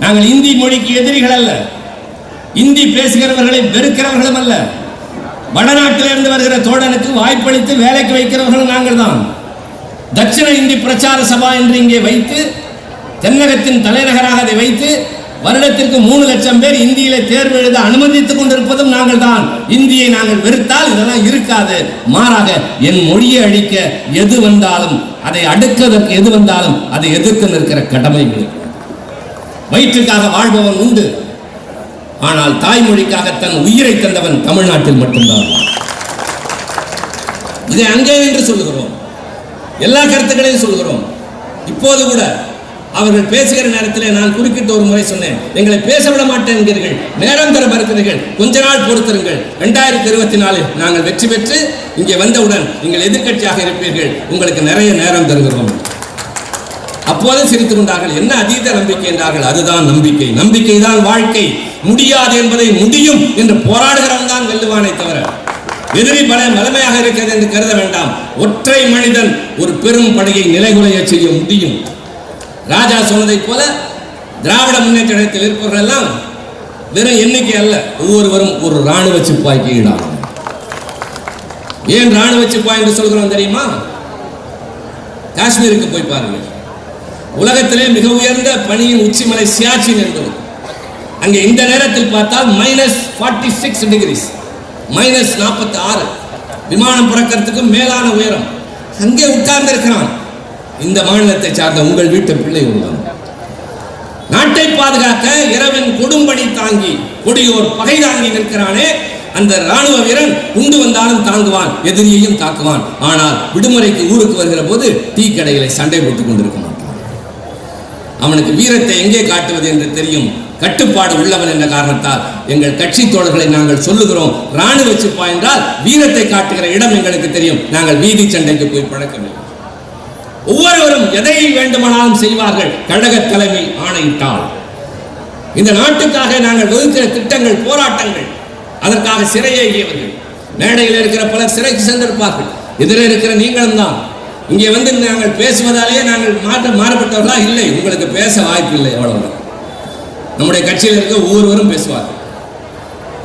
நாங்கள் இந்தி மொழிக்கு எதிரிகள் அல்ல. இந்தி பேசுகிறவர்களை வெறுக்கிறவர்களும் அல்ல. வடநாட்டிலிருந்து வருகிற தோழனுக்கு வாய்ப்பளித்து வேலைக்கு வைக்கிறவர்களும் நாங்கள் தான். தட்சிண இந்தி பிரச்சார சபா என்று இங்கே வைத்து, தென்னகத்தின் தலைநகராக அதை வைத்து வருடத்திற்கு 3 லட்சம் பேர் இந்தியிலே தேர்வு எழுத அனுமதித்துக் கொண்டிருப்பதும் நாங்கள் தான். இந்தியை நாங்கள் வெறுத்தால் இதெல்லாம் இருக்காது. மாறாக என் மொழியை அழிக்க எது வந்தாலும், அதை அடுக்குவதற்கு எது வந்தாலும் அதை எதிர்த்து நிற்கிற கடமை. வயிற்றுக்காக வாழ்பவன் உண்டு, ஆனால் தாய்மொழிக்காக தன் உயிரை தந்தவன் தமிழ்நாட்டில் மட்டும்தான். இதை அங்கே என்று சொல்லுகிறோம், எல்லா கருத்துக்களையும் சொல்கிறோம். இப்போது கூட அவர்கள் பேசுகிற நேரத்தில் நான் குறுக்கிட்டு ஒரு முறை சொன்னேன், எங்களை பேச விட மாட்டேன் என்கிறீர்கள், நேரம் தர மறுக்கிறீர்கள், கொஞ்ச நாள் பொறுத்திருங்கள், 2024 நாங்கள் வெற்றி பெற்று இங்கே வந்தவுடன் நீங்கள் எதிர்க்கட்சியாக இருப்பீர்கள், உங்களுக்கு நிறைய நேரம் தருகிறோம். அப்போது சிரித்துக் கொண்டார்கள். என்ன அதீத நம்பிக்கை என்றார்கள். அதுதான் நம்பிக்கை, நம்பிக்கை தான் வாழ்க்கை. முடியாது என்பதை முடியும் என்று போராடுகிறவன் தான் வெல்லுவானை தவிர எதிரி பலம் வலிமையாக இருக்கிறது என்று கருத வேண்டாம். ஒற்றை மனிதன் ஒரு பெரும் படையை நிலைகுலைய செய்ய முடியும். ராஜா சொன்னதை போல திராவிட முன்னேற்ற கழகத்தில் இருப்பவர்கள் எல்லாம் வெறும் எண்ணிக்கை அல்ல, ஒவ்வொருவரும் ஒரு ராணுவ சிப்பாய்க்கு ஈடாகும். ஏன் ராணுவ சிப்பாய் என்று சொல்கிறோம் தெரியுமா? காஷ்மீருக்கு போய் பாருங்கள். உலகத்திலே மிக உயர்ந்த பனியின் உச்சிமலை சியாச்சின் என்பது. அங்கே இந்த நேரத்தில் பார்த்தால் -46 டிகிரிஸ், -46, விமானம் பறக்கிறதுக்கு மேலான உயரம். அங்கே உட்கார்ந்து இருக்கிறான் இந்த மாநிலத்தை சார்ந்த உங்கள் வீட்டு பிள்ளை ஒருவன். நாட்டை பாதுகாக்க இரவின் கொடும்படி தாங்கி கொடியோர் பகை தாங்கி நிற்கிறானே, அந்த ராணுவ வீரன் குண்டு வந்தாலும் தாங்குவான், எதிரியையும் தாக்குவான். ஆனால் விடுமுறைக்கு ஊருக்கு வருகிற போது டீ கடைகளை சண்டை போட்டுக் கொண்டிருக்க மாட்டான். அவனுக்கு வீரத்தை எங்கே காட்டுவது என்று தெரியும், கட்டுப்பாடு உள்ளவன் என்ற காரணத்தால் எங்கள் கட்சி தோழர்களை நாங்கள் சொல்லுகிறோம், ராணுவ சிப்பாய் என்றால் வீரத்தை காட்டுகிற இடம் எங்களுக்கு தெரியும். நாங்கள் வீதி சண்டைக்கு போய் பழக்கமில்லை. ஒவ்வொருவரும் எதை வேண்டுமானாலும் செய்வார்கள் கழக தலைமை ஆணையிட்டால். இந்த நாட்டுக்காக நாங்கள் வகுக்கிற திட்டங்கள், போராட்டங்கள், அதற்காக சிறையேறியவர்கள், மேடையில் இருக்கிற பலர் சிறைக்கு சென்றிருப்பார்கள். எதிரே இருக்கிற நீங்களும் தான். இங்கே வந்து நாங்கள் பேசுவதாலேயே நாங்கள் மாறுபட்டவர்களா? இல்லை, உங்களுக்கு பேச வாய்ப்பு இல்லை, அவ்வளவுதான். நம்முடைய கட்சியில் இருக்க ஒவ்வொருவரும் பேசுவார்கள்.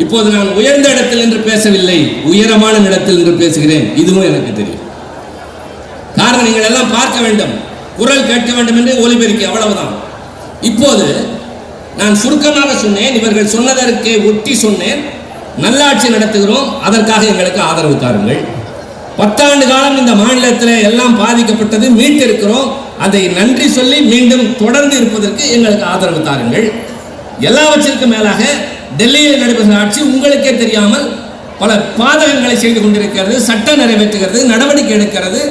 இப்போது நான் உயர்ந்த இடத்தில் என்று பேசவில்லை, உயரமான இடத்தில் என்று பேசுகிறேன். இதுவும் எனக்கு தெரியும். காரணம், நீங்கள் எல்லாம் பார்க்க வேண்டும், குரல் கேட்க வேண்டும் என்று ஒலிபெருக்கி, அவ்வளவுதான். இப்போது நான் சுருக்கமாக சொன்னேன், இவர்கள் சொன்னதற்கு ஒட்டி சொன்னேன். நல்லாட்சி நடத்துகிறோம், அதற்காக எங்களுக்கு ஆதரவு தாருங்கள். 10 ஆண்டு காலம் இந்த மாநிலத்தில் எல்லாம் பாதிக்கப்பட்டது, மீட்டிருக்கிறோம், அதை நன்றி சொல்லி மீண்டும் தொடர்ந்து இருப்பதற்கு எங்களுக்கு ஆதரவு தாருங்கள். எல்லாவற்றிற்கும் மேலாக டெல்லியில் நடைபெறுகிற ஆட்சி உங்களுக்கே தெரியாமல் பல பாதகங்களை செய்து கொண்டிருக்கிறது, சட்டம் நிறைவேற்றுகிறது, நடவடிக்கை எடுக்கிறது,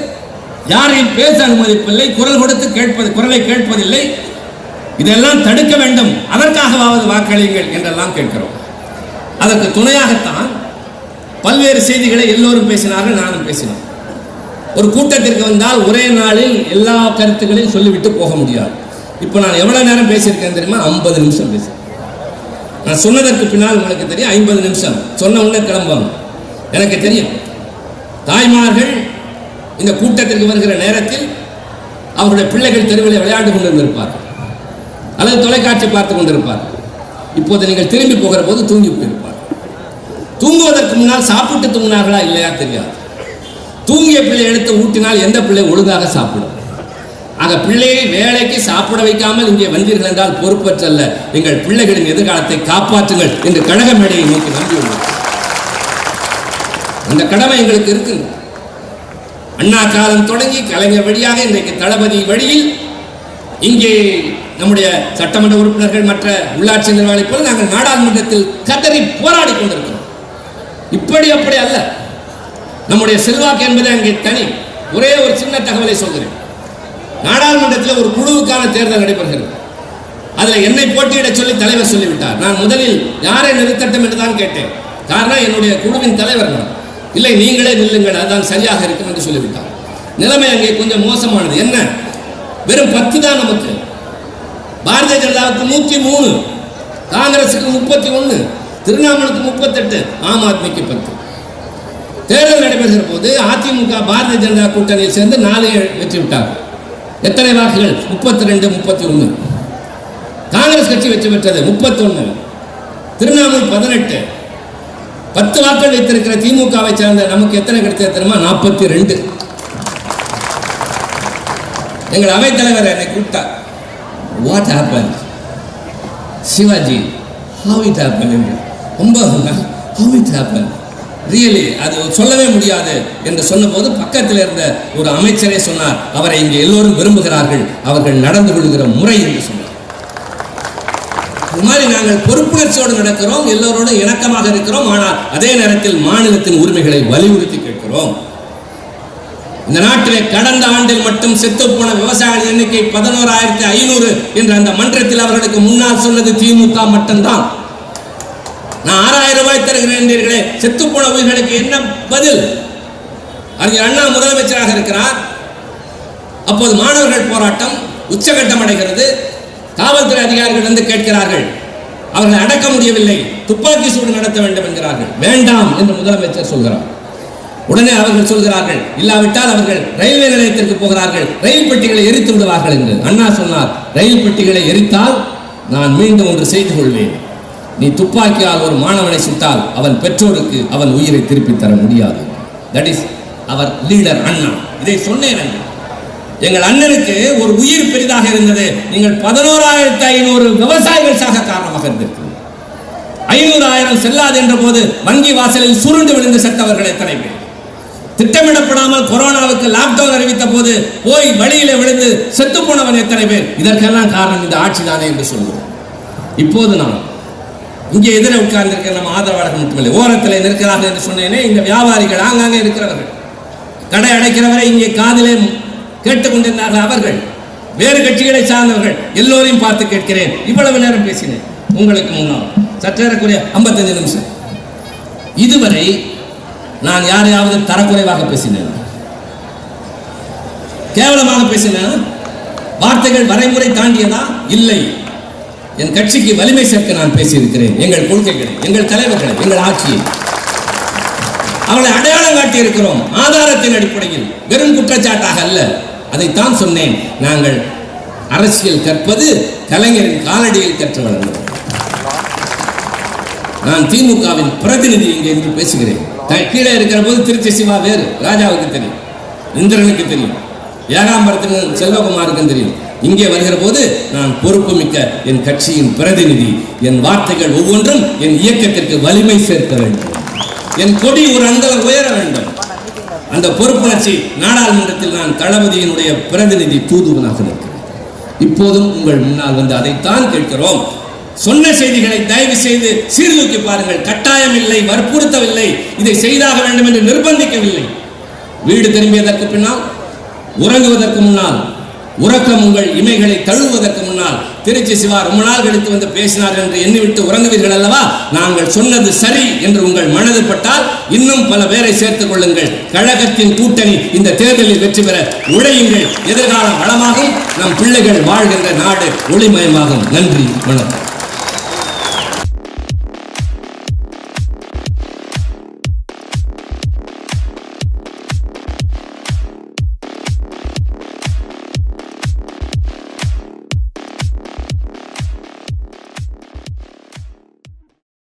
யாரையும் பேச அனுமதிப்பில்லை, குரல் கொடுத்து குரலை கேட்பதில்லை. இதெல்லாம் தடுக்க வேண்டும், அதற்காகவாவது வாக்களியுங்கள் என்றெல்லாம் கேட்கிறோம். அதற்கு துணையாகத்தான் பல்வேறு செய்திகளை எல்லோரும் பேசினார்கள், நானும் பேசினோம். ஒரு கூட்டத்திற்கு வந்தால் ஒரே நாளில் எல்லா கருத்துக்களையும் சொல்லிவிட்டு போக முடியாது. இப்போ நான் எவ்வளவு நேரம் பேசியிருக்கேன் தெரியுமா? 50 நிமிஷம் பேசியிருக்கேன். நான் சொன்னதற்கு பின்னால் உங்களுக்கு தெரியும், 50 நிமிஷம் சொன்ன உடனே கிளம்புவாங்க. எனக்கு தெரியும், தாய்மார்கள் இந்த கூட்டத்திற்கு வருகிற நேரத்தில் அவருடைய பிள்ளைகள் தெருவில் விளையாண்டு கொண்டிருந்திருப்பார்கள் அல்லது தொலைக்காட்சி பார்த்து கொண்டிருப்பார்கள். இப்போது நீங்கள் திரும்பி போகிற போது தூங்கி போயிருப்பார்கள். தூங்குவதற்கு முன்னால் சாப்பிட்டு தூங்கினார்களா இல்லையா தெரியாது. தூங்கிய பிள்ளை எடுத்து ஊட்டினால் எந்த பிள்ளை ஒழுங்காக சாப்பிடும்? ஆக பிள்ளையை வேலைக்கு சாப்பிட வைக்காமல் இங்கே வந்தீர்கள் என்றால் பொறுப்பற்றல்ல. எங்கள் பிள்ளைகளின் எதிர்காலத்தை காப்பாற்றுங்கள் என்று கழக மேடையை நோக்கி நம்பியுள்ளோம். அந்த கடமை எங்களுக்கு இருக்கு. அண்ணா காலம் தொடங்கி கலைஞர் வழியாக இன்றைக்கு தளபதி வழியில் இங்கே நம்முடைய சட்டமன்ற உறுப்பினர்கள், மற்ற உள்ளாட்சி நிர்வாகிகளை போல நாங்கள் நாடாளுமன்றத்தில் கதறி போராடி கொண்டிருக்கிறோம். இப்படி அப்படி அல்ல, நம்முடைய செல்வாக்கு என்பது அங்கே தனி. ஒரே ஒரு சின்ன தகவலை சொல்கிறேன். நாடாளுமன்றத்தில் ஒரு குழுவுக்கான தேர்தல் நடைபெறுகிறது. அதில் என்னை போட்டியிட சொல்லி தலைவர் சொல்லிவிட்டார். நான் முதலில் யாரை நிறுத்தட்டும் என்று தான் கேட்டேன். காரணம், என்னுடைய குழுவின் தலைவர் நான். இல்லை, நீங்களே நில்லுங்கள், அதுதான் சரியாக இருக்கும் என்று சொல்லிவிட்டார். நிலைமை அங்கே கொஞ்சம் மோசமானது. என்ன, வெறும் 10 தான் நமக்கு. பாரதிய ஜனதாவுக்கு 103, காங்கிரசுக்கு 31, திரிணாமுலுக்கு 38, ஆம் ஆத்மிக்கு 10. தேர்தல் நடைபெறுகிற போது அதிமுக பாரதிய ஜனதா கூட்டணியில் சேர்ந்து 4 வெற்றி விட்டார். எத்தனை வாக்குகள்? 32, 31. காங்கிரஸ் கட்சி வெற்றி பெற்றது 31. திருவண்ணாமலை 18. 10 வாக்குகள் வைத்திருக்கிற திமுகவை சேர்ந்த நமக்கு எத்தனை கிடைத்தது தெரியுமா? 42. எங்கள் அவைத்தலைவர் என்னை கூப்பிட்டார். What happen Shivaji, how it happened என்று. ரொம்ப how it happened ரியலி அது சொல்லவே முடியாது என்று சொன்னபோது பக்கத்தில் இருந்த ஒரு அமைச்சரே சொன்னார், அவரை இங்கே எல்லோரும் விரும்புகிறார்கள், அவர்கள் நடந்து கொள்கிற முறை என்று சொன்னார். இது மாதிரி நாங்கள் பொறுப்புணர்ச்சியோடு நடக்கிறோம், எல்லோரோடும் இணக்கமாக இருக்கிறோம். ஆனால் அதே நேரத்தில் மாநிலத்தின் உரிமைகளை வலியுறுத்தி கேட்கிறோம். இந்த நாட்டிலே கடந்த ஆண்டில் மட்டும் செத்துப்போன விவசாயிகள் எண்ணிக்கை 11,500 என்ற அந்த மன்றத்தில் அவர்களுக்கு முன்னால் சொன்னது திமுக மட்டும்தான். நான் 6,000 ரூபாய் தருகிறேன் என்றீர்களே, செத்துப்போன உயிர்களுக்கு என்ன பதில்? அறிஞர் அண்ணா முதலமைச்சராக இருக்கிறார். அப்போது மாணவர்கள் போராட்டம் உச்சகட்டம் அடைகிறது. காவல்துறை அதிகாரிகள் வந்து கேட்கிறார்கள், அவர்களை அடக்க முடியவில்லை, துப்பாக்கி சூடு நடத்த வேண்டும் என்கிறார்கள். வேண்டாம் என்று முதலமைச்சர் சொல்கிறார். உடனே அவர்கள் சொல்கிறார்கள், இல்லாவிட்டால் அவர்கள் ரயில்வே நிலையத்திற்கு போகிறார்கள், ரயில் பெட்டிகளை எரித்து விடுவார்கள் என்று. அண்ணா சொன்னார், ரயில் பெட்டிகளை எரித்தால் நான் மீண்டும் ஒன்று செய்து கொள்வேன். நீ துப்பாக்கியால் ஒரு மாணவனை சுட்டால் அவன் பெற்றோருக்கு அவன் உயிரை திருப்பி தர முடியாது. தட் இஸ் அவர் லீடர் அண்ணா. இதை சொன்னேன். எங்கள் அண்ணனுக்கு ஒரு உயிர் பெரிதாக இருந்தது. நீங்கள் 11,500 விவசாயிகள் சாக காரணமாக இருந்திருக்கு. 500,000 செல்லாது என்ற போது வங்கி வாசலில் சுருண்டு விழுந்து செத்தவர்கள் எத்தனை பேர்? திட்டமிடப்படாமல் கொரோனாவுக்கு லாக்டவுன் அறிவித்த போது போய் வழியிலே விழுந்து செத்து போனவன் எத்தனை பேர்? இதற்கெல்லாம் காரணம் இந்த ஆட்சி தானே என்று சொல்லுவோம். இப்போது நான் இங்கே எதிரே உட்கார்ந்திருக்கிற நம்ம ஆதரவாளர்கள் மட்டுமில்லை, ஓரத்தில் நிற்கிறார்கள் என்று சொன்னேனே, இந்த வியாபாரிகள் ஆங்காங்கே இருக்கிறவர்கள், கடை அடைக்கிறவரை இங்கே காதிலே கேட்டுக்கொண்டிருந்தார்கள். அவர்கள் வேறு கட்சிகளை சார்ந்தவர்கள் எல்லோரையும் பார்த்து கேட்கிறேன். இவ்வளவு நேரம் பேசினேன் உங்களுக்கு முன்னால், சற்றேறக்குரிய 55 நிமிஷம். இதுவரை நான் யாரையாவது தரக்குறைவாக பேசினேன், கேவலமாக பேசினேன்? வார்த்தைகள் வரைமுறை தாண்டியதா? இல்லை. என் கட்சிக்கு வலிமை சேர்க்க நான் பேசியிருக்கிறேன். எங்கள் கொள்கைகளை, எங்கள் தலைவர்களை, எங்கள் ஆட்சியை அவளை அடையாளம் காட்டி இருக்கிறோம். ஆதாரத்தின் அடிப்படையில், வெறும் குற்றச்சாட்டாக அல்ல. அதைத்தான் சொன்னேன். நாங்கள் அரசியல் கற்பது கலைஞரின் காலடியில் கற்று வளர்ந்தோம். நான் திமுகவின் பிரதிநிதி இங்கே என்று பேசுகிறேன். கீழே இருக்கிற போது திருச்சி சிவா வேறு, ராஜாவுக்கு தெரியும், இந்திரனுக்கு தெரியும், ஏகாம்பரத்தின் செல்வகுமாருக்கு தெரியும். இங்கே வருகிற போது நான் பொறுப்பு மிக்க என் கட்சியின் பிரதிநிதி. என் வார்த்தைகள் ஒவ்வொன்றும் என் இயக்கத்திற்கு வலிமை சேர்க்க வேண்டும். என் கொடி ஒரு அங்கலம் உயர வேண்டும். அந்த பொறுப்புணர்ச்சி நாடாளுமன்றத்தில் நான் தளபதியினுடைய பிரதிநிதி தூதுவனாக இருக்கிறேன். இப்போதும் உங்கள் முன்னால் வந்து அதைத்தான் கேட்கிறோம். சொன்ன செய்திகளை தயவு செய்து சீர்தூக்கி பாருங்கள். கட்டாயம் இல்லை, வற்புறுத்தவில்லை, இதை செய்தாக வேண்டும் என்று நிர்பந்திக்கவில்லை. வீடு திரும்பியதற்கு பின்னால், உறங்குவதற்கு முன்னால், உறக்கம் உங்கள் இமைகளை தழுவுவதற்கு முன்னால் திருச்சி சிவா ரொம்ப நாள் கழித்து வந்து பேசினார் என்று எண்ணிவிட்டு உறங்குவீர்கள் அல்லவா? நாங்கள் சொன்னது சரி என்று உங்கள் மனது பட்டால் இன்னும் பல பேரை சேர்த்துக் கொள்ளுங்கள். கழகத்தின் கூட்டணி இந்த தேர்தலில் வெற்றி பெற உழையுங்கள். எதிர்காலம் வளமாகும், நம் பிள்ளைகள் வாழ்கின்ற நாடு ஒளிமயமாகும். நன்றி, வணக்கம்.